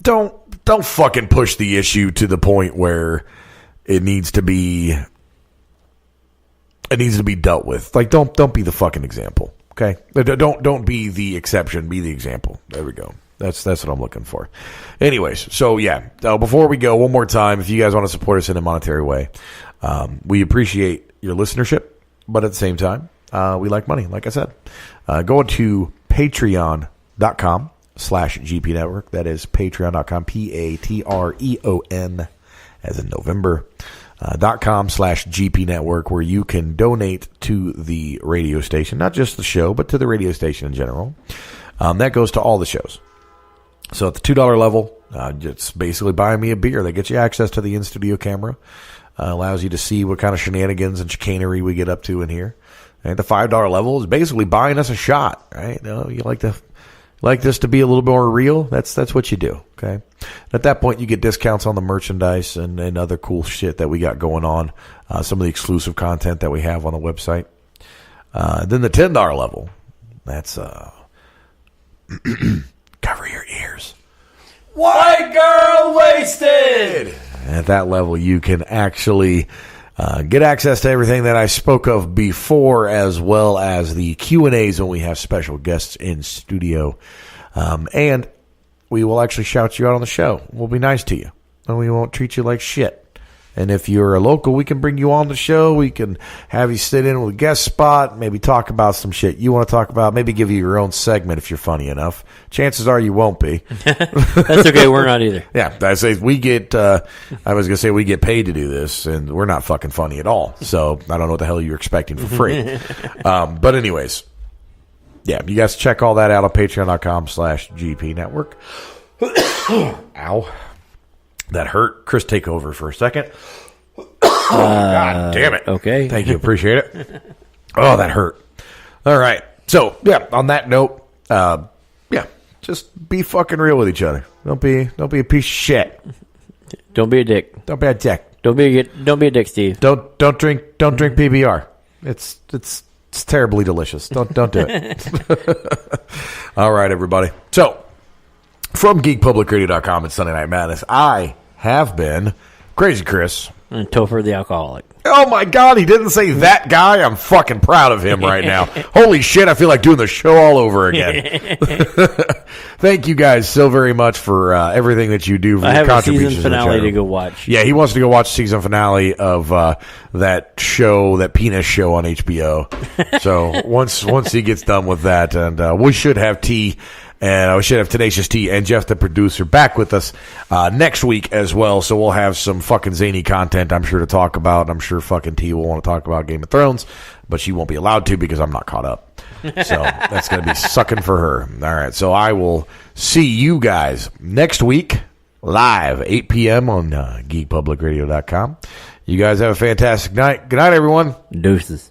don't fucking push the issue to the point where it needs to be dealt with. Like, don't be the fucking example. Okay, don't be the exception. Be the example. There we go. That's what I'm looking for. Anyways, so yeah. Before we go, one more time, if you guys want to support us in a monetary way, we appreciate your listenership, but at the same time, we like money. Like I said, go to patreon.com/GP Network. That is patreon.com, Patreon, as in November. .com/GP Network, where you can donate to the radio station, not just the show, but to the radio station in general. That goes to all the shows. So at the $2 level, it's basically buying me a beer. That gets you access to the in-studio camera, allows you to see what kind of shenanigans and chicanery we get up to in here. And the $5 level is basically buying us a shot, right? You like this to be a little more real, that's what you do, okay? At that point, you get discounts on the merchandise and other cool shit that we got going on, some of the exclusive content that we have on the website. Then the $10 level, that's cover your ears. White girl wasted. At that level, you can actually get access to everything that I spoke of before, as well as the Q&As when we have special guests in studio. And we will actually shout you out on the show. We'll be nice to you, and we won't treat you like shit. And if you're a local, we can bring you on the show. We can have you sit in with a guest spot, maybe talk about some shit you want to talk about, maybe give you your own segment if you're funny enough. Chances are you won't be. That's okay. We're not either. Yeah, I say we get. I was gonna say we get paid to do this, and we're not fucking funny at all. So I don't know what the hell you're expecting for free. But anyways, yeah, you guys check all that out on Patreon.com/GP Network. Ow, that hurt. Chris, take over for a second. God damn it. Okay. Thank you. Appreciate it. Oh, that hurt. All right. So yeah, on that note, yeah, just be fucking real with each other. Don't be a piece of shit. Don't be a dick. Don't be a dick. Don't be a dick, Steve. Don't drink PBR. It's It's terribly delicious. Don't do it. All right, everybody. So, from geekpublicradio.com and Sunday Night Madness, I have been Crazy Chris. And Topher the alcoholic. Oh, my God, he didn't say that guy. I'm fucking proud of him right now. Holy shit, I feel like doing the show all over again. Thank you guys so very much for everything that you do for I your have a contributions. season finale to go watch. Yeah, he wants to go watch season finale of that show, that penis show on HBO. So once he gets done with that, and we should have T. And we should have Tenacious T and Jeff, the producer, back with us next week as well. So we'll have some fucking zany content, I'm sure, to talk about. I'm sure fucking T will want to talk about Game of Thrones, but she won't be allowed to because I'm not caught up. So that's going to be sucking for her. All right. So I will see you guys next week live, 8 p.m. on geekpublicradio.com. You guys have a fantastic night. Good night, everyone. Deuces.